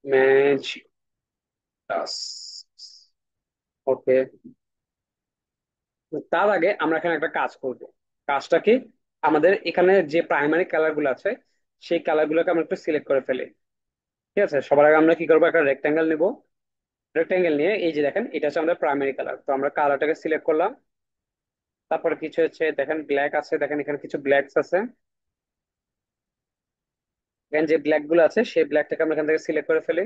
ম্যাচ, ওকে। তার আগে আমরা এখানে একটা কাজ করব। কাজটা কি, আমাদের এখানে যে প্রাইমারি কালার গুলো আছে সেই কালার গুলোকে আমরা একটু সিলেক্ট করে ফেলি। ঠিক আছে, সবার আগে আমরা কি করবো, একটা রেক্টেঙ্গেল নিব। রেক্টেঙ্গেল নিয়ে এই যে দেখেন এটা হচ্ছে আমাদের প্রাইমারি কালার, তো আমরা কালারটাকে সিলেক্ট করলাম। তারপরে কিছু হচ্ছে দেখেন ব্ল্যাক আছে, দেখেন এখানে কিছু ব্ল্যাকস আছে। এখানে যে ব্ল্যাক গুলো আছে সেই ব্ল্যাকটাকে আমরা এখান থেকে সিলেক্ট করে ফেলি।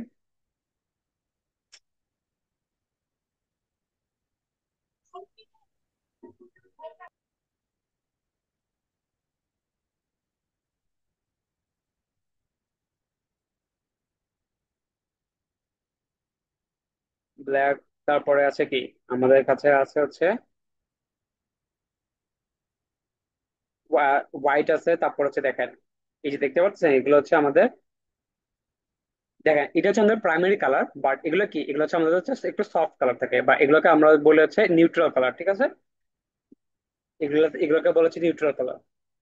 ব্ল্যাক, তারপরে আছে কি, আমাদের কাছে আছে হচ্ছে হোয়াইট আছে, তারপর হচ্ছে দেখেন, এই যে দেখতে পাচ্ছেন এগুলো হচ্ছে আমাদের, দেখেন এটা হচ্ছে আমাদের প্রাইমারি কালার, বাট এগুলো কি, এগুলো হচ্ছে আমাদের হচ্ছে একটু সফট কালার থাকে, বা এগুলোকে আমরা বলে হচ্ছে নিউট্রাল কালার, ঠিক আছে। এগুলোকে বলে হচ্ছে নিউট্রাল কালার।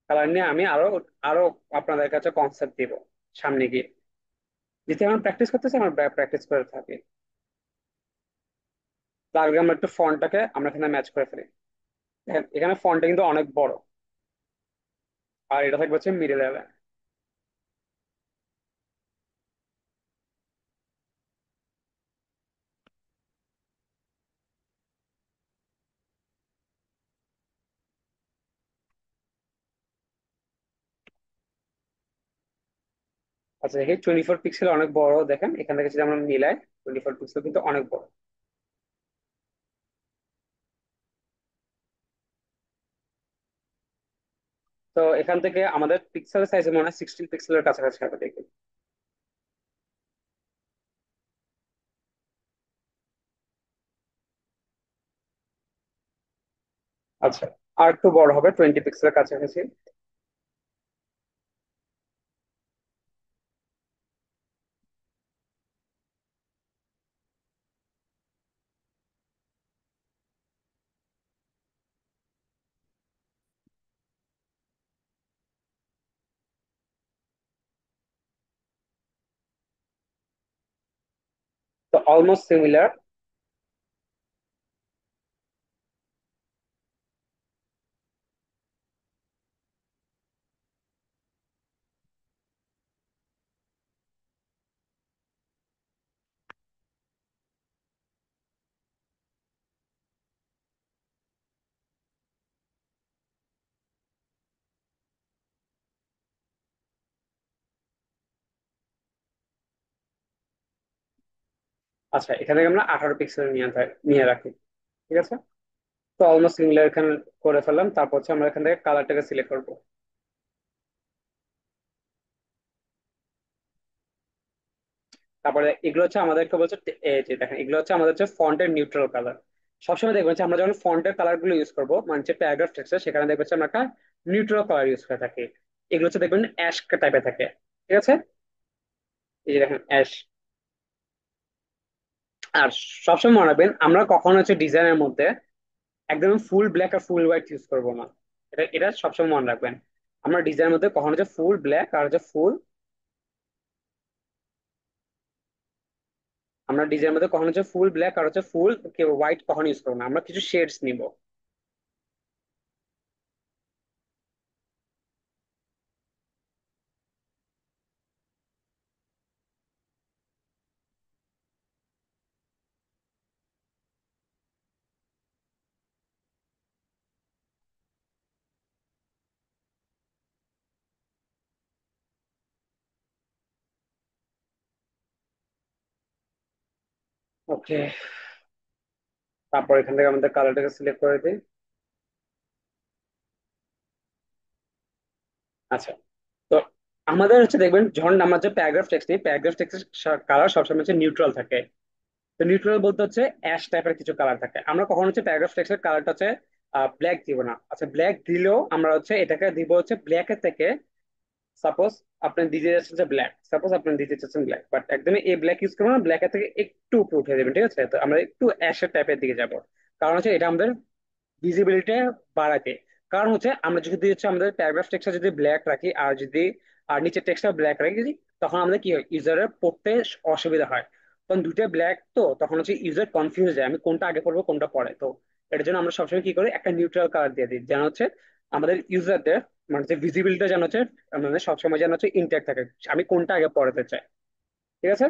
কালার নিয়ে আমি আরো আরো আপনাদের কাছে কনসেপ্ট দিব সামনে গিয়ে। যেহেতু আমরা প্র্যাকটিস করতেছি, আমরা প্র্যাকটিস করে থাকি। তার আগে আমরা একটু ফন্টটাকে আমরা এখানে ম্যাচ করে ফেলি। দেখেন এখানে ফন্টটা কিন্তু অনেক বড়, আর এটা থাকবে হচ্ছে মিডল লেভেল। আচ্ছা, এই 24 পিক্সেল অনেক বড়, দেখেন এখান থেকে যদি আমরা মিলাই, 24 পিক্সেল কিন্তু অনেক বড়। তো এখান থেকে আমাদের পিক্সেল সাইজ মনে হয় 16 পিক্সেলের কাছাকাছি হবে দেখি। আচ্ছা, আর একটু বড় হবে, 20 পিক্সেলের কাছাকাছি। তো অলমোস্ট সিমিলার। আচ্ছা, এখান থেকে আমরা 18 পিক্সেল নিয়ে নিয়ে রাখি, ঠিক আছে। তো অলমোস্ট সিমিলার এখানে করে ফেললাম, তারপর হচ্ছে আমরা এখান থেকে কালারটাকে সিলেক্ট করবো। তারপরে এগুলো হচ্ছে আমাদেরকে বলছে এই যে দেখেন, এগুলো হচ্ছে আমাদের হচ্ছে ফন্টের নিউট্রাল কালার। সবসময় দেখবেন যে আমরা যখন ফন্টের কালার গুলো ইউজ করবো, মানে যে প্যারাগ্রাফ টেক্সট সেখানে দেখবেন যে আমরা একটা নিউট্রাল কালার ইউজ করে থাকি। এগুলো হচ্ছে দেখবেন অ্যাশ টাইপের থাকে, ঠিক আছে। এই যে দেখেন অ্যাশ। আর সবসময় মনে রাখবেন, আমরা কখনো হচ্ছে ডিজাইনের মধ্যে একদম ফুল ব্ল্যাক আর ফুল হোয়াইট ইউজ করবো না। এটা এটা সবসময় মনে রাখবেন। আমরা ডিজাইনের মধ্যে কখনো হচ্ছে ফুল ব্ল্যাক আর হচ্ছে ফুল, আমরা ডিজাইনের মধ্যে কখনো হচ্ছে ফুল ব্ল্যাক আর হচ্ছে ফুল হোয়াইট কখনো ইউজ করবো না, আমরা কিছু শেডস নিব। ওকে, তারপর এখান থেকে আমাদের কালারটাকে সিলেক্ট করে দিই। আচ্ছা, তো আমাদের হচ্ছে দেখবেন যখন আমরা যে প্যারাগ্রাফ টেক্সট নিই, প্যারাগ্রাফ টেক্সটের কালার সবসময় হচ্ছে নিউট্রাল থাকে। তো নিউট্রাল বলতে হচ্ছে অ্যাশ টাইপের কিছু কালার থাকে। আমরা কখনো হচ্ছে প্যারাগ্রাফ টেক্সটের কালারটা হচ্ছে ব্ল্যাক দিব না। আচ্ছা, ব্ল্যাক দিলেও আমরা হচ্ছে এটাকে দিব হচ্ছে ব্ল্যাকের থেকে, সাপোজ আপনি দিতে যাচ্ছেন যে ব্ল্যাক, সাপোজ আপনি দিতে চাচ্ছেন ব্ল্যাক, বাট একদমই এই ব্ল্যাক ইউজ করবো না, ব্ল্যাকের থেকে একটু উপরে উঠে দেবেন, ঠিক আছে। তো আমরা একটু অ্যাশের টাইপের দিকে যাব, কারণ হচ্ছে এটা আমাদের ভিজিবিলিটি বাড়াতে। কারণ হচ্ছে আমরা যদি হচ্ছে আমাদের প্যারাগ্রাফ টেক্সটটা যদি ব্ল্যাক রাখি, আর যদি আর নিচের টেক্সটটা ব্ল্যাক রাখি যদি, তখন আমাদের কি হয়, ইউজারের পড়তে অসুবিধা হয়। তখন দুইটা ব্ল্যাক, তো তখন হচ্ছে ইউজার কনফিউজ যায় আমি কোনটা আগে পড়বো কোনটা পরে। তো এটার জন্য আমরা সবসময় কি করি, একটা নিউট্রাল কালার দিয়ে দিই, যেন হচ্ছে আমাদের ইউজারদের মানে যে ভিজিবিলিটি যেন হচ্ছে মানে সবসময় যেন হচ্ছে ইনট্যাক্ট থাকে, আমি কোনটা আগে পড়াতে চাই, ঠিক আছে।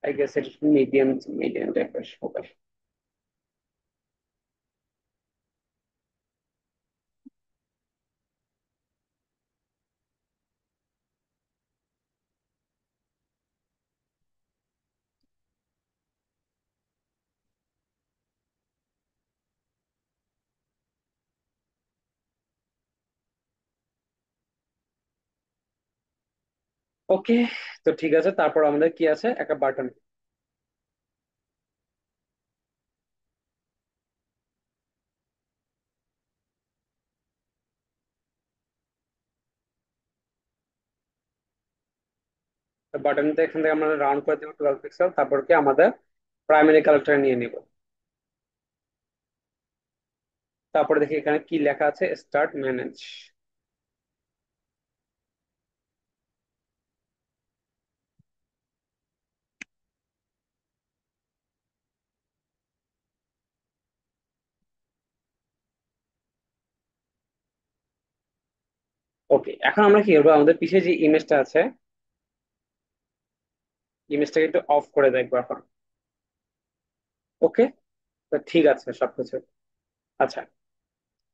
আই গেস এটা মিডিয়াম, মিডিয়াম টাইপের হবে। ওকে, তো ঠিক আছে, তারপর আমাদের কি আছে, একটা বাটন। বাটনটা এখান থেকে আমরা রাউন্ড করে দেবো 12 পিক্সেল, তারপর কি আমাদের প্রাইমারি কালারটা নিয়ে নিব। তারপরে দেখি এখানে কি লেখা আছে, স্টার্ট ম্যানেজ। ওকে, এখন আমরা কি করবো, আমাদের পিছিয়ে যে ইমেজটা আছে, ইমেজটাকে একটু অফ করে দেখবো এখন। ওকে, তো ঠিক আছে সবকিছু। আচ্ছা,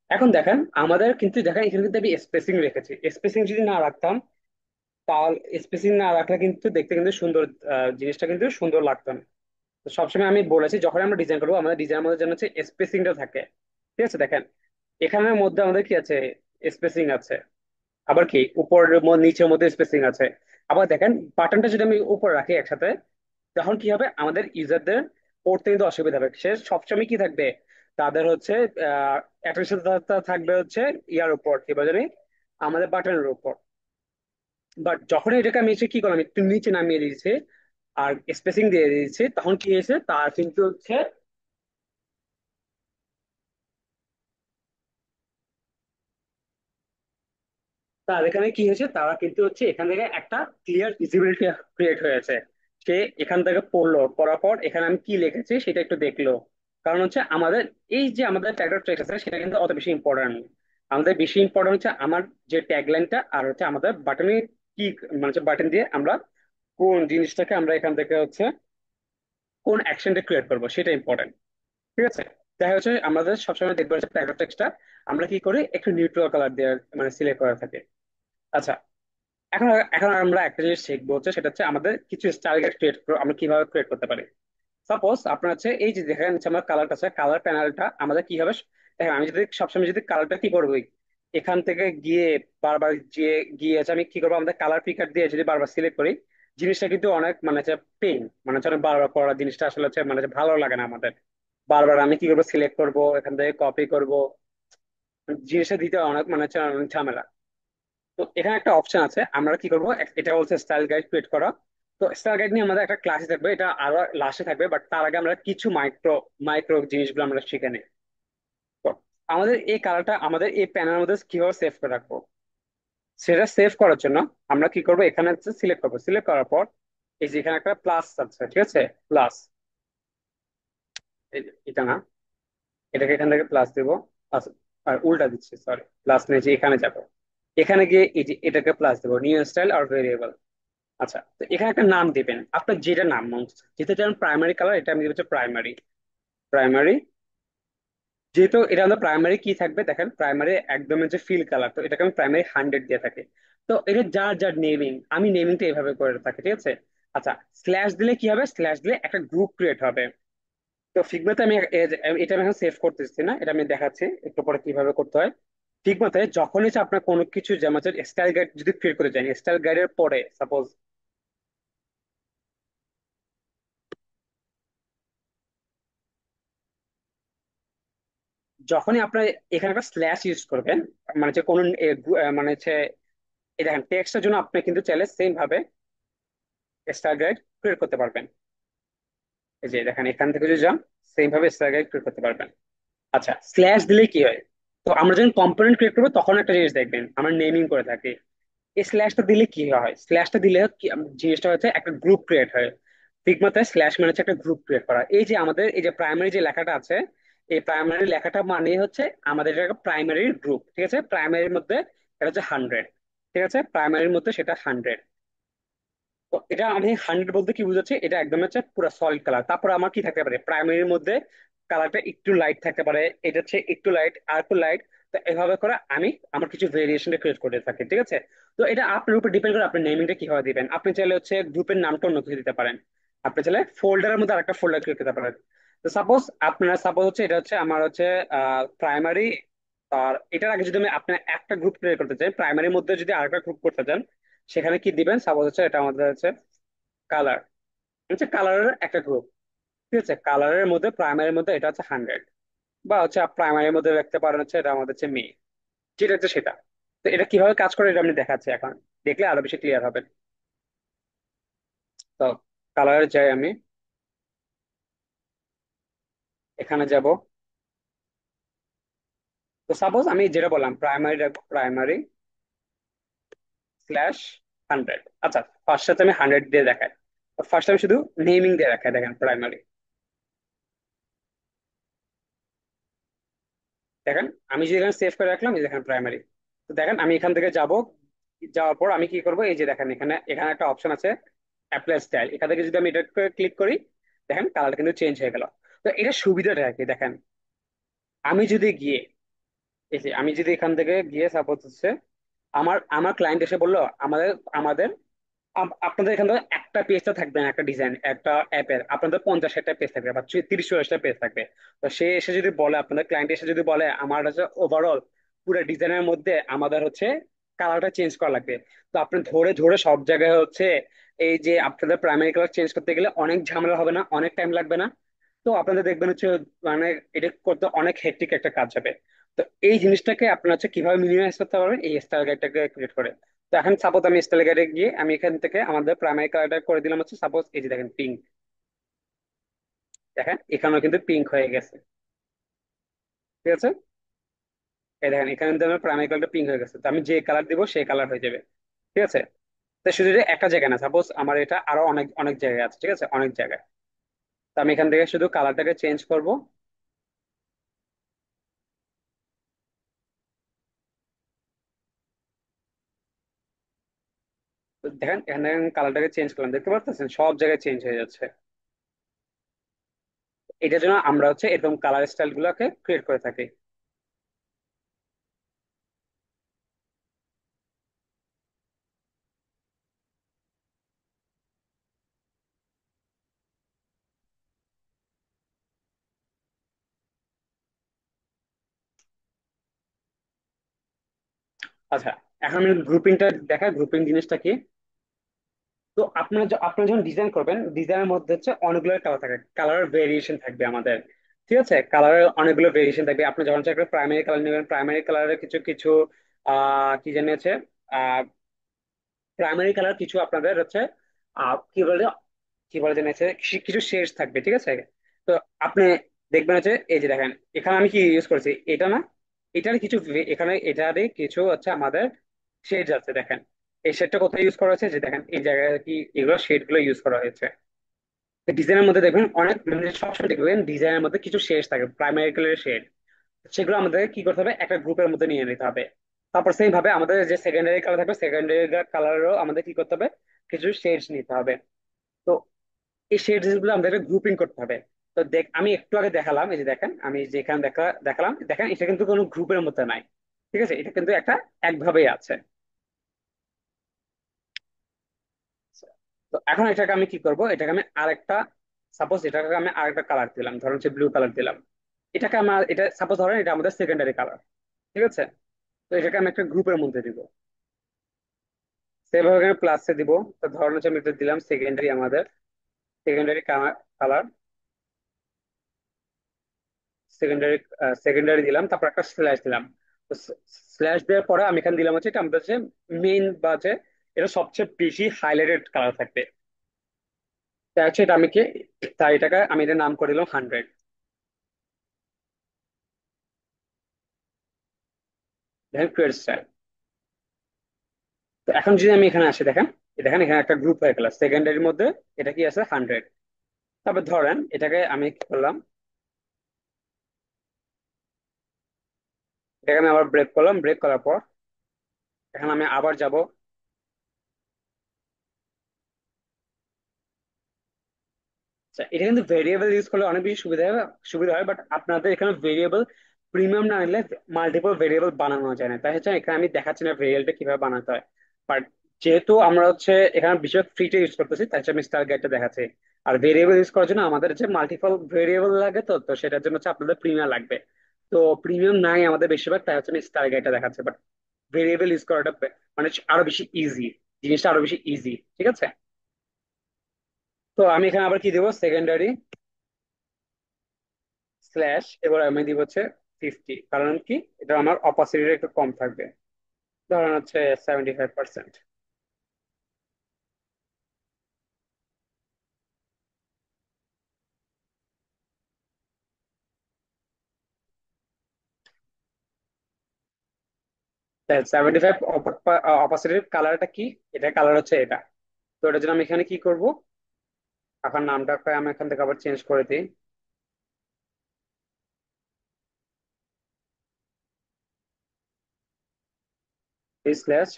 এখন দেখেন আমাদের কিন্তু দেখেন এখানে কিন্তু আমি স্পেসিং রেখেছি। স্পেসিং যদি না রাখতাম, তাহলে স্পেসিং না রাখলে কিন্তু দেখতে কিন্তু সুন্দর, জিনিসটা কিন্তু সুন্দর লাগতো না। তো সবসময় আমি বলেছি যখন আমরা ডিজাইন করবো, আমাদের ডিজাইনের মধ্যে যেন হচ্ছে স্পেসিংটা থাকে। ঠিক আছে, দেখেন এখানের মধ্যে আমাদের কি আছে, স্পেসিং আছে। আবার কি উপরের নিচের মধ্যে স্পেসিং আছে। আবার দেখেন বাটনটা যদি আমি উপরে রাখি একসাথে, তখন কি হবে, আমাদের ইউজারদের পড়তে কিন্তু অসুবিধা হবে। সে সবসময় কি থাকবে, তাদের হচ্ছে অ্যাটেনশন থাকবে হচ্ছে ইয়ার উপর, কি বলে জানি, আমাদের বাটনের উপর। বাট যখন এটাকে আমি এসে কি করলাম, একটু নিচে নামিয়ে দিয়েছি আর স্পেসিং দিয়ে দিয়েছি, তখন কি হয়েছে, তার কিন্তু হচ্ছে, তার এখানে কি হয়েছে, তারা কিন্তু হচ্ছে এখান থেকে একটা ক্লিয়ার ভিজিবিলিটি ক্রিয়েট হয়েছে। সে এখান থেকে পড়লো, পড়ার পর এখানে আমি কি লিখেছি সেটা একটু দেখলো। কারণ হচ্ছে আমাদের এই যে আমাদের ট্যাগের ট্রেস আছে, সেটা কিন্তু অত বেশি ইম্পর্টেন্ট। আমাদের বেশি ইম্পর্টেন্ট হচ্ছে আমার যে ট্যাগলাইনটা, আর হচ্ছে আমাদের বাটনে কি, মানে হচ্ছে বাটন দিয়ে আমরা কোন জিনিসটাকে আমরা এখান থেকে হচ্ছে কোন অ্যাকশনটা ক্রিয়েট করবো, সেটা ইম্পর্টেন্ট। ঠিক আছে, দেখা হচ্ছে আমাদের সবসময় দেখবো যে ট্যাগের টেক্সটটা আমরা কি করি, একটু নিউট্রাল কালার দিয়ে মানে সিলেক্ট করা থাকে। আচ্ছা, এখন এখন আমরা একটা জিনিস শিখবো, হচ্ছে সেটা হচ্ছে আমাদের কিছু স্টাইল গাইড ক্রিয়েট আমরা কিভাবে ক্রিয়েট করতে পারি। সাপোজ আপনার হচ্ছে এই যে দেখেন হচ্ছে আমার কালারটা আছে, কালার প্যানেলটা আমাদের কি হবে, দেখেন আমি যদি সবসময় যদি কালারটা কি করবো, এখান থেকে গিয়ে বারবার গিয়ে গিয়ে আছে আমি কি করবো, আমাদের কালার পিকার দিয়ে যদি বারবার সিলেক্ট করি, জিনিসটা কিন্তু অনেক মানে হচ্ছে পেন, মানে হচ্ছে অনেক বারবার করা জিনিসটা আসলে হচ্ছে মানে হচ্ছে ভালো লাগে না আমাদের। বারবার আমি কি করবো, সিলেক্ট করবো, এখান থেকে কপি করব, জিনিসটা দিতে অনেক মানে হচ্ছে অনেক ঝামেলা। তো এখানে একটা অপশন আছে, আমরা কি করব, এটা হচ্ছে স্টাইল গাইড ক্রিয়েট করা। তো স্টাইল গাইড নিয়ে আমাদের একটা ক্লাসে থাকবে, এটা আরো লাস্টে থাকবে, বাট তার আগে আমরা কিছু মাইক্রো মাইক্রো জিনিসগুলো আমরা শিখে নিই। তো আমাদের এই কালারটা আমাদের এই প্যানেলের মধ্যে কিভাবে সেভ করে রাখবো, সেটা সেভ করার জন্য আমরা কি করবো, এখানে সিলেক্ট করবো, সিলেক্ট করার পর এই যে এখানে একটা প্লাস আছে, ঠিক আছে, প্লাস, এটা না, এটাকে এখান থেকে প্লাস দিব। আচ্ছা, আর উল্টা দিচ্ছি, সরি, প্লাস নিয়ে যে এখানে যাবো, এখানে গিয়ে এই যে এটাকে প্লাস দেবো, নিউ স্টাইল আর ভেরিয়েবল। আচ্ছা, তো এখানে একটা নাম দিবেন আপনার, যেটা নাম মন চায়। যেটা যেমন প্রাইমারি কালার, এটা আমি দিব হচ্ছে প্রাইমারি, প্রাইমারি। যেহেতু এটা আমাদের প্রাইমারি কি থাকবে, দেখেন প্রাইমারি একদম হচ্ছে ফিল কালার, তো এটাকে আমি প্রাইমারি 100 দিয়ে থাকি। তো এটা যার যার নেমিং, আমি নেমিংটা এইভাবে করে থাকি, ঠিক আছে। আচ্ছা, স্ল্যাশ দিলে কি হবে, স্ল্যাশ দিলে একটা গ্রুপ ক্রিয়েট হবে। তো ফিগমাতে আমি এটা আমি এখন সেভ করতেছি না, এটা আমি দেখাচ্ছি একটু পরে কিভাবে করতে হয়। ফিগমাতে যখন হচ্ছে আপনার কোনো কিছু, যেমন স্টাইল গাইড যদি ক্রিয়েট করতে চান, স্টাইল গাইডের পরে সাপোজ যখনই আপনার এখানে একটা স্ল্যাশ ইউজ করবেন, মানে যে কোনো মানে হচ্ছে এই দেখেন টেক্সটের জন্য আপনি কিন্তু চাইলে সেম ভাবে স্টার গাইড ক্রিয়েট করতে পারবেন। এই যে দেখেন এখান থেকে যদি যান, সেম ভাবে স্টার গাইড ক্রিয়েট করতে পারবেন। আচ্ছা, স্ল্যাশ দিলে কি হয়, তো আমরা যখন কম্পোনেন্ট ক্রিয়েট করবো তখন একটা জিনিস দেখবেন, আমরা নেমিং করে থাকি। এই স্ল্যাশটা দিলে কি হয়, স্ল্যাশটা দিলে জিনিসটা হচ্ছে একটা গ্রুপ ক্রিয়েট হয়। ফিগমাতে স্ল্যাশ মানে হচ্ছে একটা গ্রুপ ক্রিয়েট করা। এই যে আমাদের এই যে প্রাইমারি যে লেখাটা আছে, এই প্রাইমারি লেখাটা মানে হচ্ছে আমাদের এটা প্রাইমারি গ্রুপ, ঠিক আছে, প্রাইমারির মধ্যে এটা হচ্ছে 100, ঠিক আছে, প্রাইমারির মধ্যে সেটা 100। তো এটা আমি 100 বলতে কি বুঝাচ্ছি, এটা একদম হচ্ছে পুরো সলিড কালার। তারপর আমার কি থাকতে পারে, প্রাইমারির মধ্যে কালারটা একটু লাইট থাকতে পারে, এটা হচ্ছে একটু লাইট আর একটু লাইট। তো এভাবে করে আমি আমার কিছু ভেরিয়েশন ক্রিয়েট করতে থাকি, ঠিক আছে। তো এটা আপনার উপর ডিপেন্ড করে আপনি নেমিংটা কিভাবে দিবেন। আপনি চাইলে হচ্ছে গ্রুপের নামটা অন্য কিছু দিতে পারেন, আপনি চাইলে ফোল্ডারের মধ্যে আরেকটা ফোল্ডার ক্রিয়েট করতে পারেন। তো সাপোজ হচ্ছে এটা হচ্ছে আমার হচ্ছে প্রাইমারি। আর এটার আগে যদি আমি আপনার একটা গ্রুপ ক্রিয়েট করতে চাই, প্রাইমারির মধ্যে যদি আরেকটা গ্রুপ করতে চান, সেখানে কি দিবেন, সাপোজ হচ্ছে এটা আমাদের হচ্ছে কালার, হচ্ছে কালারের একটা গ্রুপ, ঠিক আছে। কালারের মধ্যে প্রাইমারির মধ্যে এটা হচ্ছে 100, বা হচ্ছে প্রাইমারির মধ্যে দেখতে পারেন হচ্ছে এটা আমাদের হচ্ছে মে, যেটা হচ্ছে সেটা। তো এটা কিভাবে কাজ করে এটা আমি দেখাচ্ছি এখন, দেখলে আরো বেশি ক্লিয়ার হবে। তো কালারে যাই আমি, এখানে যাব। তো সাপোজ আমি যেটা বললাম প্রাইমারি রাখবো, প্রাইমারি স্ল্যাশ 100। আচ্ছা, ফার্স্ট সাথে আমি 100 দিয়ে দেখাই। ফার্স্ট আমি শুধু নেমিং দিয়ে দেখাই, দেখেন প্রাইমারি। দেখেন আমি যে এখানে সেভ করে রাখলাম, এই দেখেন প্রাইমারি। তো দেখেন আমি এখান থেকে যাব, যাওয়ার পর আমি কি করব, এই যে দেখেন এখানে এখানে একটা অপশন আছে অ্যাপ্লাই স্টাইল, এখান থেকে যদি আমি এটা ক্লিক করি, দেখেন কালারটা কিন্তু চেঞ্জ হয়ে গেল। তো এটা সুবিধাটা কি দেখেন, আমি যদি গিয়ে, এই যে আমি যদি এখান থেকে গিয়ে সাপোজ হচ্ছে আমার আমার ক্লায়েন্ট এসে বললো আমাদের আমাদের আপনাদের এখান থেকে একটা পেজটা থাকবে না, একটা ডিজাইন একটা অ্যাপের আপনাদের 50-60টা পেজ থাকবে বা 30-40টা পেজ থাকবে। তো সে এসে যদি বলে, আপনাদের ক্লায়েন্ট এসে যদি বলে আমার হচ্ছে ওভারঅল পুরো ডিজাইনের মধ্যে আমাদের হচ্ছে কালারটা চেঞ্জ করা লাগবে, তো আপনি ধরে ধরে সব জায়গায় হচ্ছে এই যে আপনাদের প্রাইমারি কালার চেঞ্জ করতে গেলে অনেক ঝামেলা হবে না, অনেক টাইম লাগবে না। তো আপনাদের দেখবেন হচ্ছে মানে এটা করতে অনেক হেক্টিক একটা কাজ হবে। তো এই জিনিসটাকে আপনারা হচ্ছে কিভাবে মিনিমাইজ করতে পারবেন এই স্টাইল গাইডটাকে ক্রিয়েট করে। তো এখন সাপোজ আমি স্টাইল গাইডে গিয়ে আমি এখান থেকে আমাদের প্রাইমারি কালারটা করে দিলাম হচ্ছে সাপোজ এই যে দেখেন পিঙ্ক। দেখেন এখানেও কিন্তু পিঙ্ক হয়ে গেছে, ঠিক আছে। এই দেখেন এখানে কিন্তু আমার প্রাইমারি কালারটা পিঙ্ক হয়ে গেছে, তো আমি যে কালার দিব সেই কালার হয়ে যাবে, ঠিক আছে। তো শুধু এটা একটা জায়গায় না, সাপোজ আমার এটা আরো অনেক অনেক জায়গায় আছে, ঠিক আছে, অনেক জায়গায়। তো আমি এখান থেকে শুধু কালারটাকে চেঞ্জ করব। তো দেখেন এখানে কালারটাকে চেঞ্জ করলাম, দেখতে পাচ্ছেন সব জায়গায় চেঞ্জ হয়ে যাচ্ছে। এটার জন্য আমরা হচ্ছে এরকম কালার স্টাইল গুলোকে ক্রিয়েট করে থাকি। আচ্ছা, এখন আমি গ্রুপিংটা দেখা, গ্রুপিং জিনিসটা কি। তো আপনারা যখন ডিজাইন করবেন, ডিজাইনের মধ্যে হচ্ছে অনেকগুলো কালার থাকে, কালার ভেরিয়েশন থাকবে আমাদের, ঠিক আছে। কালারের অনেকগুলো ভেরিয়েশন থাকবে, আপনি যখন একটা প্রাইমারি কালার নেবেন, প্রাইমারি কালারের কিছু কিছু কি জানি আছে, প্রাইমারি কালার কিছু আপনাদের হচ্ছে কি বলে জানি আছে, কিছু শেডস থাকবে, ঠিক আছে। তো আপনি দেখবেন হচ্ছে এই যে দেখেন এখানে আমি কি ইউজ করেছি, এটা না, এটার কিছু এখানে এটারই কিছু হচ্ছে আমাদের শেডস আছে, দেখেন এই শেডটা কোথায় ইউজ করা হয়েছে, যে দেখেন এই জায়গায় কি এগুলো শেড গুলো ইউজ করা হয়েছে। ডিজাইনের মধ্যে দেখবেন অনেক মানে সবসময় দেখবেন ডিজাইনের মধ্যে কিছু শেড থাকে, প্রাইমারি কালারের শেড, সেগুলো আমাদের কি করতে হবে, একটা গ্রুপের মধ্যে নিয়ে নিতে হবে। তারপর সেই ভাবে আমাদের যে সেকেন্ডারি কালার থাকবে, সেকেন্ডারি কালারও আমাদের কি করতে হবে, কিছু শেডস নিতে হবে। তো এই শেডস গুলো আমাদের গ্রুপিং করতে হবে। তো আমি একটু আগে দেখালাম, এই যে দেখেন আমি যেখানে দেখালাম, দেখেন এটা কিন্তু কোনো গ্রুপের মধ্যে নাই, ঠিক আছে, এটা কিন্তু একটা একভাবেই আছে। তো এখন এটাকে আমি কি করব, এটাকে আমি আরেকটা, সাপোজ এটাকে আমি আরেকটা কালার দিলাম, ধরুন হচ্ছে ব্লু কালার দিলাম। এটাকে আমার এটা সাপোজ ধরেন এটা আমাদের সেকেন্ডারি কালার, ঠিক আছে। তো এটাকে আমি একটা গ্রুপের মধ্যে দিব, সেভাবে আমি প্লাসে দিব। তো ধরুন হচ্ছে আমি এটা দিলাম সেকেন্ডারি, আমাদের সেকেন্ডারি কালার, সেকেন্ডারি সেকেন্ডারি দিলাম, তারপর একটা স্ল্যাশ দিলাম। তো স্ল্যাশ দেওয়ার পরে আমি এখানে দিলাম হচ্ছে এটা আমাদের হচ্ছে মেইন বা হচ্ছে এটা সবচেয়ে বেশি হাইলাইটেড কালার থাকবে, তাই হচ্ছে এটা আমি কি, তাই এটাকে আমি এটার নাম করে দিলাম 100। দেখেন ক্রিয়েট স্টাইল। তো এখন যদি আমি এখানে আসি, দেখেন এই দেখেন এখানে একটা গ্রুপ হয়ে গেল সেকেন্ডারির মধ্যে, এটা কি আছে 100। তারপর ধরেন এটাকে আমি কি করলাম, এটাকে আমি আবার ব্রেক করলাম, ব্রেক করার পর এখন আমি আবার যাব, আচ্ছা, এটা কিন্তু ভেরিয়েবল ইউজ করলে অনেক বেশি সুবিধা হয়, বাট আপনাদের এখানে ভেরিয়েবল প্রিমিয়াম না নিলে মাল্টিপল ভেরিয়েবল বানানো যায় না, তাই হচ্ছে এখানে আমি দেখাচ্ছি না ভেরিয়েবলটা কিভাবে বানাতে হয়। বাট যেহেতু আমরা হচ্ছে এখানে বেশিরভাগ ফ্রিতে ইউজ করতেছি, তাই হচ্ছে আমি স্টার গাইডটা দেখাচ্ছি। আর ভেরিয়েবল ইউজ করার জন্য আমাদের যে মাল্টিপল ভেরিয়েবল লাগে, তো তো সেটার জন্য হচ্ছে আপনাদের প্রিমিয়াম লাগবে। তো প্রিমিয়াম নাই আমাদের বেশিরভাগ, তাই হচ্ছে আমি স্টার গাইডটা দেখাচ্ছি। বাট ভেরিয়েবল ইউজ করাটা মানে আরো বেশি ইজি, জিনিসটা আরো বেশি ইজি। ঠিক আছে, তো আমি এখানে আবার কি দেবো, সেকেন্ডারি স্ল্যাশ, এবার আমি দিব হচ্ছে 50, কারণ কি, এটা আমার অপাসিটিটা একটু কম থাকবে, ধরেন হচ্ছে 75%। 75 অপাসিটির কালারটা কি, এটা কালার হচ্ছে এটা। তো এটার জন্য আমি এখানে কি করব, এখন নামটা আমি এখান থেকে আবার চেঞ্জ করে দিই। এই স্ল্যাশ,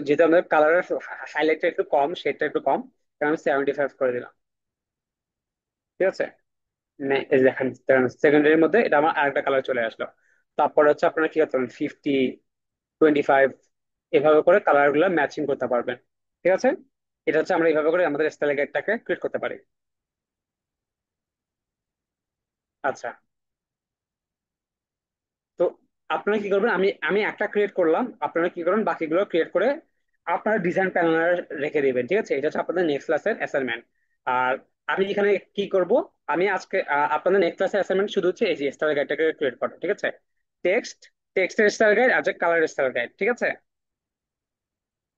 যেহেতু আমাদের কালারের হাইলাইটটা একটু কম, শেডটা একটু কম, তাই আমি 75 করে দিলাম। ঠিক আছে, এই যে দেখেন সেকেন্ডারির মধ্যে এটা আমার আরেকটা কালার চলে আসলো। তারপর হচ্ছে আপনারা কি করতে পারেন, 50, 25 এভাবে করে কালার গুলো ম্যাচিং করতে পারবেন। ঠিক আছে, এটা হচ্ছে আমরা এইভাবে করে আমাদের স্টাইল গাইডটাকে ক্রিয়েট করতে পারি। আচ্ছা, তো আপনারা কি করবেন, আমি আমি একটা ক্রিয়েট করলাম, আপনারা কি করবেন বাকিগুলো ক্রিয়েট করে আপনারা ডিজাইন প্যানেলে রেখে দিবেন। ঠিক আছে, এটা হচ্ছে আপনাদের নেক্সট ক্লাসের অ্যাসাইনমেন্ট। আর আমি এখানে কি করব, আমি আজকে আপনাদের নেক্সট ক্লাসের অ্যাসাইনমেন্ট শুধু হচ্ছে এই যে স্টাইল গাইডটাকে ক্রিয়েট করা। ঠিক আছে, টেক্সট, টেক্সটের স্টাইল গাইড আর কালার স্টাইল গাইড। ঠিক আছে,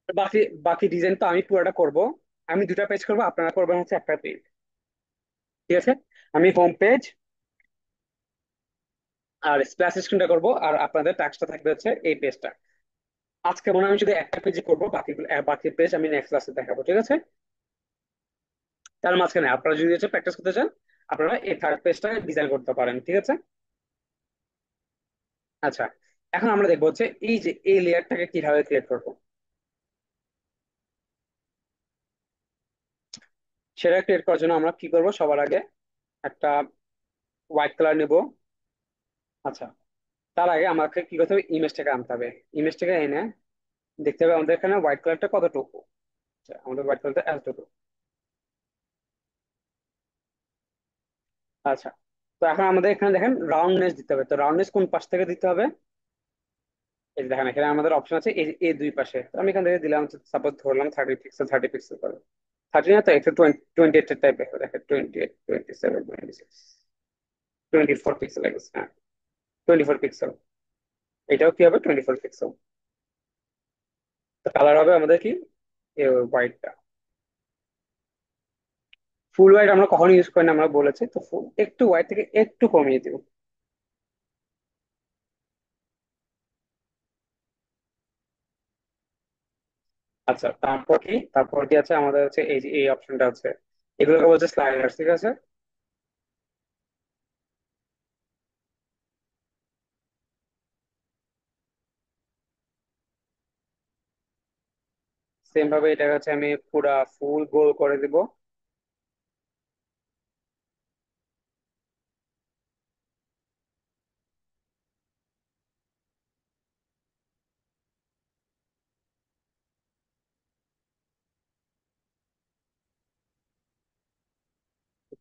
বাকি বাকি ডিজাইন তো আমি পুরোটা করব। আমি দুটা পেজ করব, আপনারা করবেন হচ্ছে একটা পেজ। ঠিক আছে, আমি হোম পেজ আর স্প্ল্যাশ স্ক্রিনটা করব, আর আপনাদের টাস্কটা থাকবে হচ্ছে এই পেজটা। আজকে মনে হয় আমি শুধু একটা পেজে করবো, বাকি পেজ আমি নেক্সট ক্লাসে দেখাবো। ঠিক আছে, তার মাঝখানে আপনারা যদি হচ্ছে প্র্যাকটিস করতে চান, আপনারা এই থার্ড পেজটা ডিজাইন করতে পারেন। ঠিক আছে, আচ্ছা, এখন আমরা দেখবো হচ্ছে এই যে এই লেয়ারটাকে কিভাবে ক্রিয়েট করবো। সেটা ক্রিয়েট করার জন্য আমরা কি করব, সবার আগে একটা হোয়াইট কালার নেব। আচ্ছা, তার আগে আমাকে কি করতে হবে, ইমেজটাকে আনতে হবে। ইমেজটাকে এনে দেখতে হবে আমাদের এখানে হোয়াইট কালারটা কতটুকু। আচ্ছা, আমাদের হোয়াইট কালারটা এতটুকু। আচ্ছা, তো এখন আমাদের এখানে দেখেন রাউন্ডনেস দিতে হবে, তো রাউন্ডনেস কোন পাশ থেকে দিতে হবে, এই যে দেখেন এখানে আমাদের অপশন আছে এই এই দুই পাশে। তো আমি এখান থেকে দিলাম, সাপোজ ধরলাম 30 পিক্সেল, 30 পিক্সেল করে। 30 না, তো একটু 28 এর টাইপ দেখে, 28, 27, 26, 24 পিক্সেল লাগছে, হ্যাঁ, 24 পিক্সেল। এটাও কি হবে, 24 পিক্সেল। তো কালার হবে আমাদের কি, হোয়াইটটা। ফুল হোয়াইট আমরা কখনো ইউজ করি না, আমরা বলেছি তো একটু হোয়াইট থেকে একটু কমিয়ে দিব। আচ্ছা, তারপর কি আছে আমাদের, হচ্ছে এই যে এই অপশনটা আছে, এগুলোকে বলছে স্লাইডার। ঠিক আছে, সেম ভাবে এটা হচ্ছে আমি পুরা ফুল গোল করে দিব।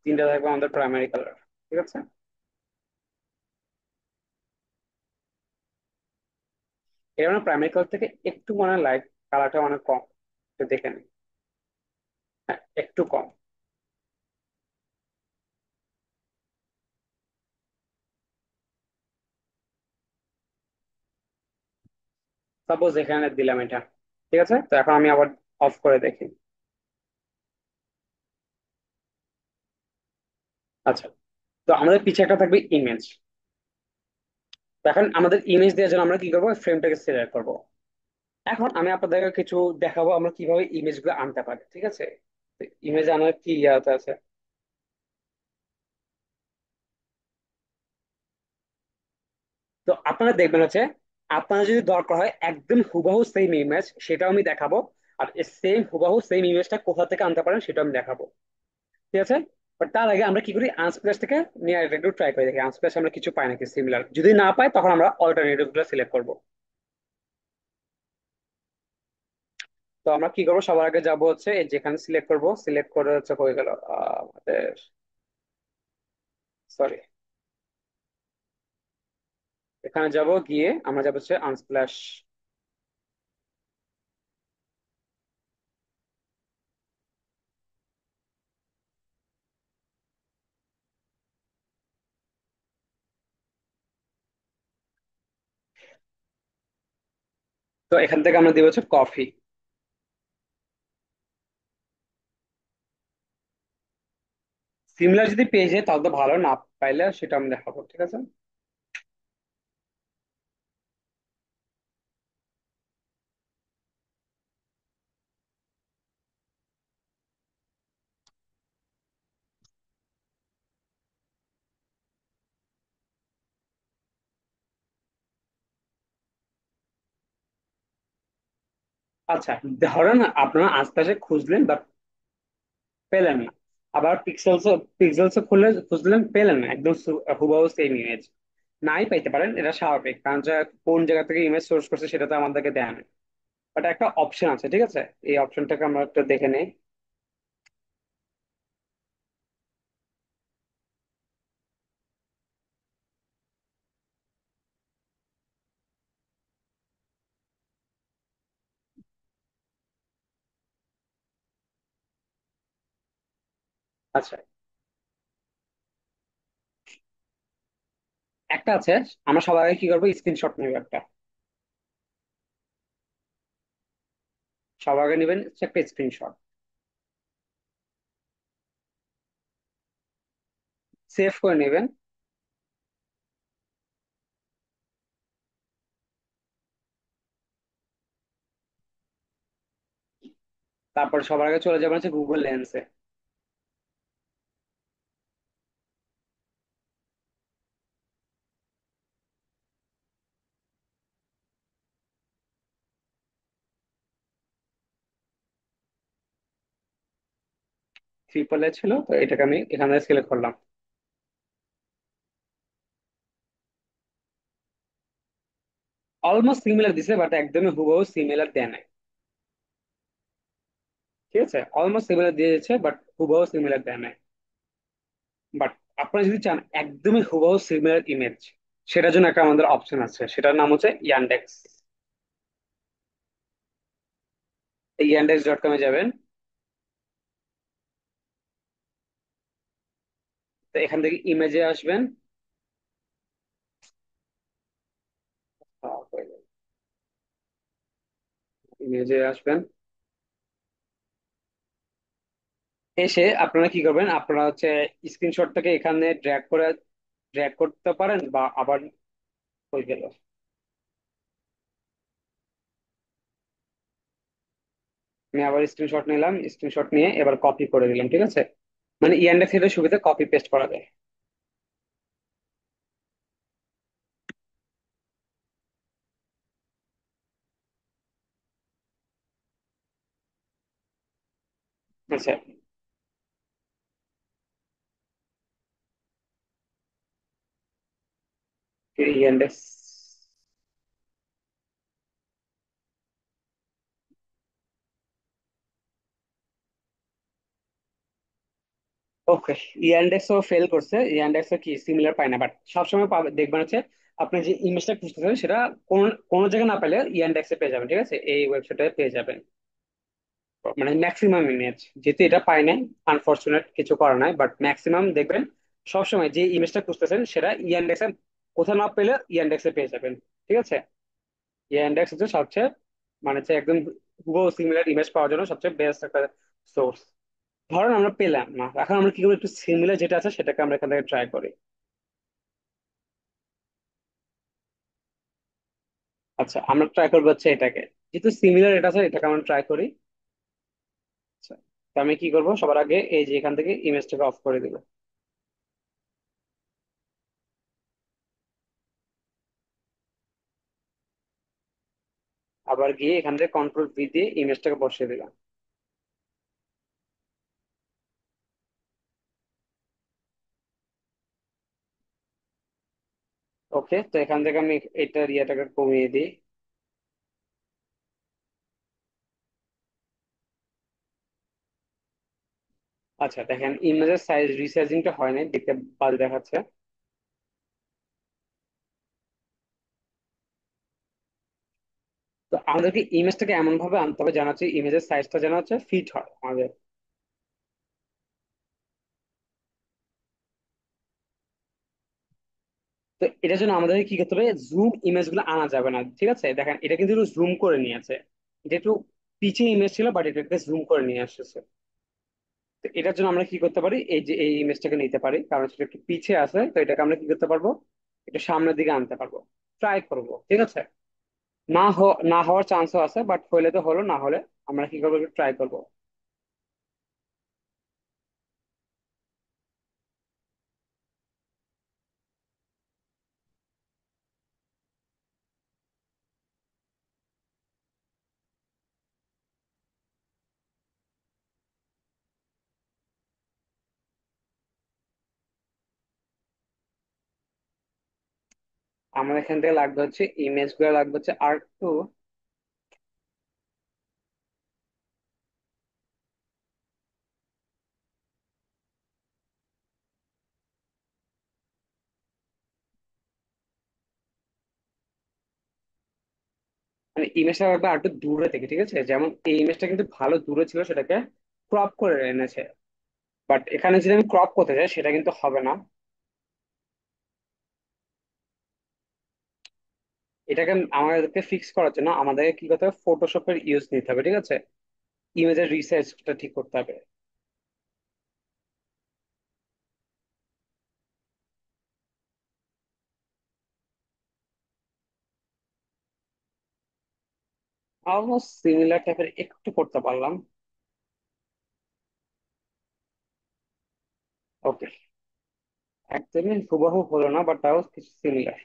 3টা থাকবে আমাদের প্রাইমারি কালার। ঠিক আছে, এর মানে প্রাইমারি কালার থেকে একটু মানে লাইট কালারটা অনেক কম, একটু দেখে নিন। হ্যাঁ, একটু কম। সাপোজ এখানে দিলাম এটা। ঠিক আছে, তো এখন আমি আবার অফ করে দেখি। আচ্ছা, তো আমাদের পিছে একটা থাকবে ইমেজ। এখন আমাদের ইমেজ দেওয়ার জন্য আমরা কি করবো, ফ্রেমটাকে সিলেক্ট করবো। এখন আমি আপনাদেরকে কিছু দেখাবো আমরা কিভাবে ইমেজ গুলো আনতে পারি। ঠিক আছে, ইমেজ আনার কি ইয়াতে আছে। তো আপনারা দেখবেন হচ্ছে, আপনারা যদি দরকার হয় একদম হুবহু সেম ইমেজ, সেটাও আমি দেখাবো। আর সেম হুবহু সেম ইমেজটা কোথা থেকে আনতে পারেন সেটাও আমি দেখাবো। ঠিক আছে, বাট তার আগে আমরা কি করি, আনস্প্ল্যাশ থেকে নিয়ে এটা একটু ট্রাই করে দেখি আনস্প্ল্যাশ আমরা কিছু পাই নাকি সিমিলার। যদি না পাই তখন আমরা অল্টারনেটিভ গুলো সিলেক্ট করবো। তো আমরা কি করবো, সবার আগে যাবো হচ্ছে এই যেখানে সিলেক্ট করবো, সিলেক্ট করে হচ্ছে হয়ে গেল আমাদের, সরি, এখানে যাব, গিয়ে আমরা যাবো হচ্ছে আনস্প্ল্যাশ। তো এখান থেকে আমরা দিব হচ্ছে কফি। সিমিলার যদি পেয়ে যায় তাহলে তো ভালো, না পাইলে সেটা আমি দেখাবো, ঠিক আছে। আচ্ছা, ধরেন আপনারা আশপাশে খুঁজলেন বা পেলেন না, আবার পিক্সেলস পিক্সেলস খুললে খুঁজলেন পেলেন না, একদম হুবহু সেম ইমেজ নাই পাইতে পারেন, এটা স্বাভাবিক, কারণ যে কোন জায়গা থেকে ইমেজ সোর্স করছে সেটা তো আমাদেরকে দেয় না। বাট একটা অপশন আছে, ঠিক আছে, এই অপশনটাকে আমরা একটু দেখে নেই। আচ্ছা, একটা আছে, আমরা সবার আগে কি করবো, স্ক্রিনশট নেবো একটা। সবার আগে নেবেন হচ্ছে একটা স্ক্রিনশট, সেভ করে নেবেন। তারপর সবার আগে চলে যাবেন হচ্ছে গুগল লেন্সে। ট্রিপল এ ছিল, তো এটাকে আমি এখানে সিলেক্ট করলাম। অলমোস্ট সিমিলার দিছে, বাট একদমই হুবহু সিমিলার দেয় নাই। ঠিক আছে, অলমোস্ট সিমিলার দিয়ে দিচ্ছে বাট হুবহু সিমিলার দেয় নাই। বাট আপনারা যদি চান একদমই হুবহু সিমিলার ইমেজ, সেটার জন্য একটা আমাদের অপশন আছে, সেটার নাম হচ্ছে ইয়ান্ডেক্স। এই yandex.com এ যাবেন। তো এখান থেকে ইমেজে আসবেন। ইমেজে আসবেন, এসে আপনারা কি করবেন, আপনারা হচ্ছে স্ক্রিনশটটাকে এখানে ড্র্যাগ করতে পারেন, বা আবার হয়ে গেল, আমি আবার স্ক্রিনশট নিলাম, স্ক্রিনশট নিয়ে এবার কপি করে দিলাম, ঠিক আছে। মানে ইয়ান্ডেক্স এর সুবিধা কপি পেস্ট করা যায়। আচ্ছা, ইয়ান্ডেক্স, ওকে, ইয়ান্ডেক্স ও ফেল করছে, ইয়ান্ডেক্স ও কি সিমিলার পায় না, বাট সবসময় দেখবেন হচ্ছে আপনি যে ইমেজটা খুঁজতেছেন সেটা কোন কোন জায়গায় না পেলে ইয়ান্ডেক্সে পেয়ে যাবেন, ঠিক আছে, এই ওয়েবসাইটে পেয়ে যাবেন। মানে ম্যাক্সিমাম ইমেজ, যেহেতু এটা পাই নাই, আনফরচুনেট, কিছু করার নাই, বাট ম্যাক্সিমাম দেখবেন সবসময় যে ইমেজটা খুঁজতেছেন সেটা ইয়ান্ডেক্সে কোথাও না পেলে ইয়ান্ডেক্সে পেয়ে যাবেন, ঠিক আছে। ইয়ান্ডেক্স হচ্ছে সবচেয়ে, মানে হচ্ছে একদম হুবহু সিমিলার ইমেজ পাওয়ার জন্য সবচেয়ে বেস্ট একটা সোর্স। ধরেন আমরা পেলাম না, এখন আমরা কি করবো, একটু সিমিলার যেটা আছে সেটাকে আমরা এখান থেকে ট্রাই করি। আচ্ছা, আমরা ট্রাই করবো হচ্ছে এটাকে, যেহেতু সিমিলার এটা আছে এটাকে আমরা ট্রাই করি। আচ্ছা, তো আমি কি করবো, সবার আগে এই যে এখান থেকে ইমেজটাকে অফ করে দিব। আবার গিয়ে এখান থেকে কন্ট্রোল ভি দিয়ে ইমেজটাকে বসিয়ে দিলাম। ওকে, তো এখান থেকে আমি এটার ইয়েটাকে কমিয়ে দিই। আচ্ছা দেখেন, ইমেজের সাইজ রিসাইজিংটা হয় নাই, দেখতে বাজে দেখাচ্ছে। তো আমাদেরকে ইমেজটাকে এমন ভাবে আনতে হবে যেন হচ্ছে ইমেজের সাইজটা যেন হচ্ছে ফিট হয় আমাদের। তো এটার জন্য আমাদের কি করতে হবে, জুম ইমেজ গুলো আনা যাবে না, ঠিক আছে? দেখেন এটা কিন্তু জুম করে নিয়েছে, এটা একটু পিছিয়ে ইমেজ ছিল বাট এটাকে জুম করে নিয়ে আসছে। তো এটার জন্য আমরা কি করতে পারি, এই যে এই ইমেজটাকে নিতে পারি, কারণ সেটা একটু পিছিয়ে আছে, তো এটাকে আমরা কি করতে পারবো, এটা সামনের দিকে আনতে পারবো। ট্রাই করব, ঠিক আছে? না হওয়ার চান্সও আছে, বাট হইলে তো হলো, না হলে আমরা কি করবো, ট্রাই করব। আমার এখান থেকে লাগবে হচ্ছে ইমেজ গুলো লাগবে হচ্ছে R2। মানে ইমেজটা লাগবে আর একটু দূরে থেকে, ঠিক আছে? যেমন এই ইমেজটা কিন্তু ভালো দূরে ছিল, সেটাকে ক্রপ করে এনেছে। বাট এখানে যদি আমি ক্রপ করতে চাই সেটা কিন্তু হবে না। এটাকে আমাদেরকে ফিক্স করার জন্য আমাদেরকে কি করতে হবে, ফটোশপের ইউজ নিতে হবে, ঠিক আছে? ইমেজের রিসাইজটা ঠিক করতে হবে। অলমোস্ট সিমিলার টাইপের একটু করতে পারলাম। ওকে, একদমই হুবহু হলো না, বাট তাও কিছু সিমিলার।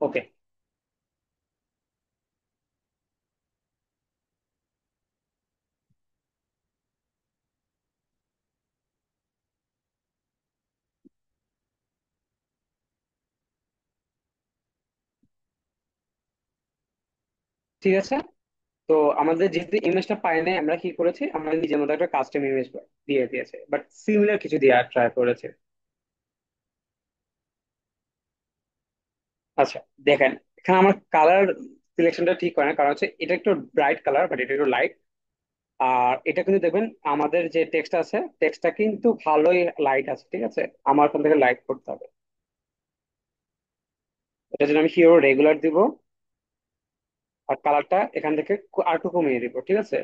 ওকে, ঠিক আছে। তো আমাদের যেহেতু ইমেজটা পাই নাই, আমরা কি করেছি, আমরা নিজের মতো একটা কাস্টম ইমেজ দিয়ে দিয়েছে, বাট সিমিলার কিছু দিয়ে ট্রাই করেছে। আচ্ছা দেখেন, এখানে আমার কালার সিলেকশনটা ঠিক হয় না, কারণ হচ্ছে এটা একটু ব্রাইট কালার বাট এটা একটু লাইট। আর এটা কিন্তু দেখবেন আমাদের যে টেক্সট আছে, টেক্সটটা কিন্তু ভালোই লাইট আছে, ঠিক আছে? আমার এখান থেকে লাইট করতে হবে। এটার জন্য আমি হিরো রেগুলার দিব, আর কালারটা এখান থেকে আর একটু কমিয়ে দিব, ঠিক আছে?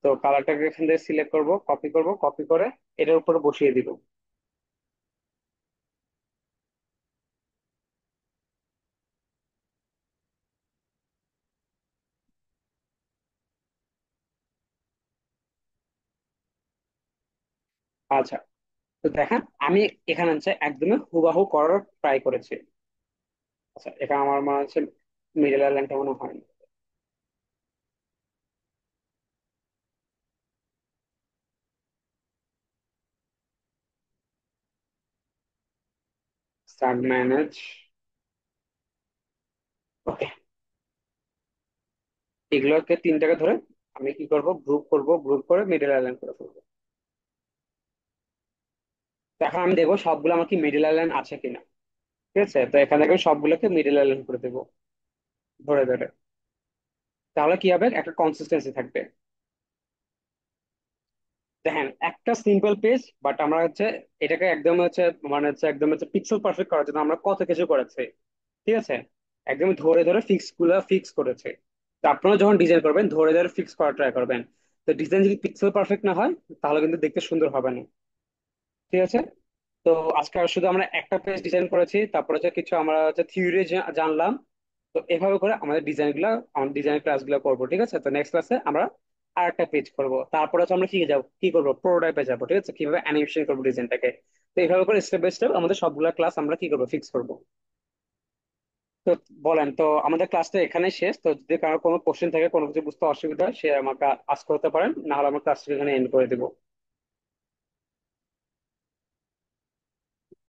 তো কালারটাকে এখান থেকে সিলেক্ট করব, কপি করে এটার উপরে বসিয়ে দিব। আচ্ছা, তো দেখেন আমি এখানে হচ্ছে একদমই হুবাহু করার ট্রাই করেছি। আচ্ছা, এখানে আমার মনে হচ্ছে মিডল লাইনটা মনে হয় স্টার্ট ম্যানেজ। ওকে, এগুলোকে তিনটাকে ধরে আমি কি করব, গ্রুপ করে মিডল লাইন করে ফেলবো। তো এখন আমি দেখবো সবগুলো আমার কি মিডল লাইন আছে কিনা। ঠিক আছে, তো এখান থেকে আমি সবগুলোকে মিডল লাইন করে দেবো, ধরে ধরে। তাহলে কি হবে, একটা কনসিস্টেন্সি থাকবে। দেখেন একটা সিম্পল পেজ, বাট আমরা হচ্ছে এটাকে একদম হচ্ছে, মানে হচ্ছে একদম হচ্ছে পিক্সেল পারফেক্ট করার জন্য আমরা কত কিছু করেছি, ঠিক আছে? একদম ধরে ধরে ফিক্স করেছে। তো আপনারা যখন ডিজাইন করবেন ধরে ধরে ফিক্স করা ট্রাই করবেন। তো ডিজাইন যদি পিক্সেল পারফেক্ট না হয় তাহলে কিন্তু দেখতে সুন্দর হবে না, ঠিক আছে? তো আজকে আর শুধু আমরা একটা পেজ ডিজাইন করেছি, তারপরে হচ্ছে কিছু আমরা হচ্ছে থিওরি জানলাম। তো এভাবে করে আমাদের আমাদের ডিজাইন ক্লাস গুলো করবো, ঠিক আছে? তো নেক্সট ক্লাসে আমরা আর একটা পেজ করবো, তারপরে হচ্ছে আমরা কি করবো, প্রোটোটাইপে যাবো, ঠিক আছে? কিভাবে অ্যানিমেশন করবো ডিজাইনটাকে। তো এইভাবে করে স্টেপ বাই স্টেপ আমাদের সবগুলা ক্লাস আমরা কি করবো, ফিক্স করবো। তো বলেন, তো আমাদের ক্লাসটা এখানে শেষ। তো যদি কারো কোনো কোশ্চেন থাকে, কোনো কিছু বুঝতে অসুবিধা হয়, সে আমাকে আস্ক করতে পারেন, না হলে আমার ক্লাসটা এখানে এন্ড করে দেবো।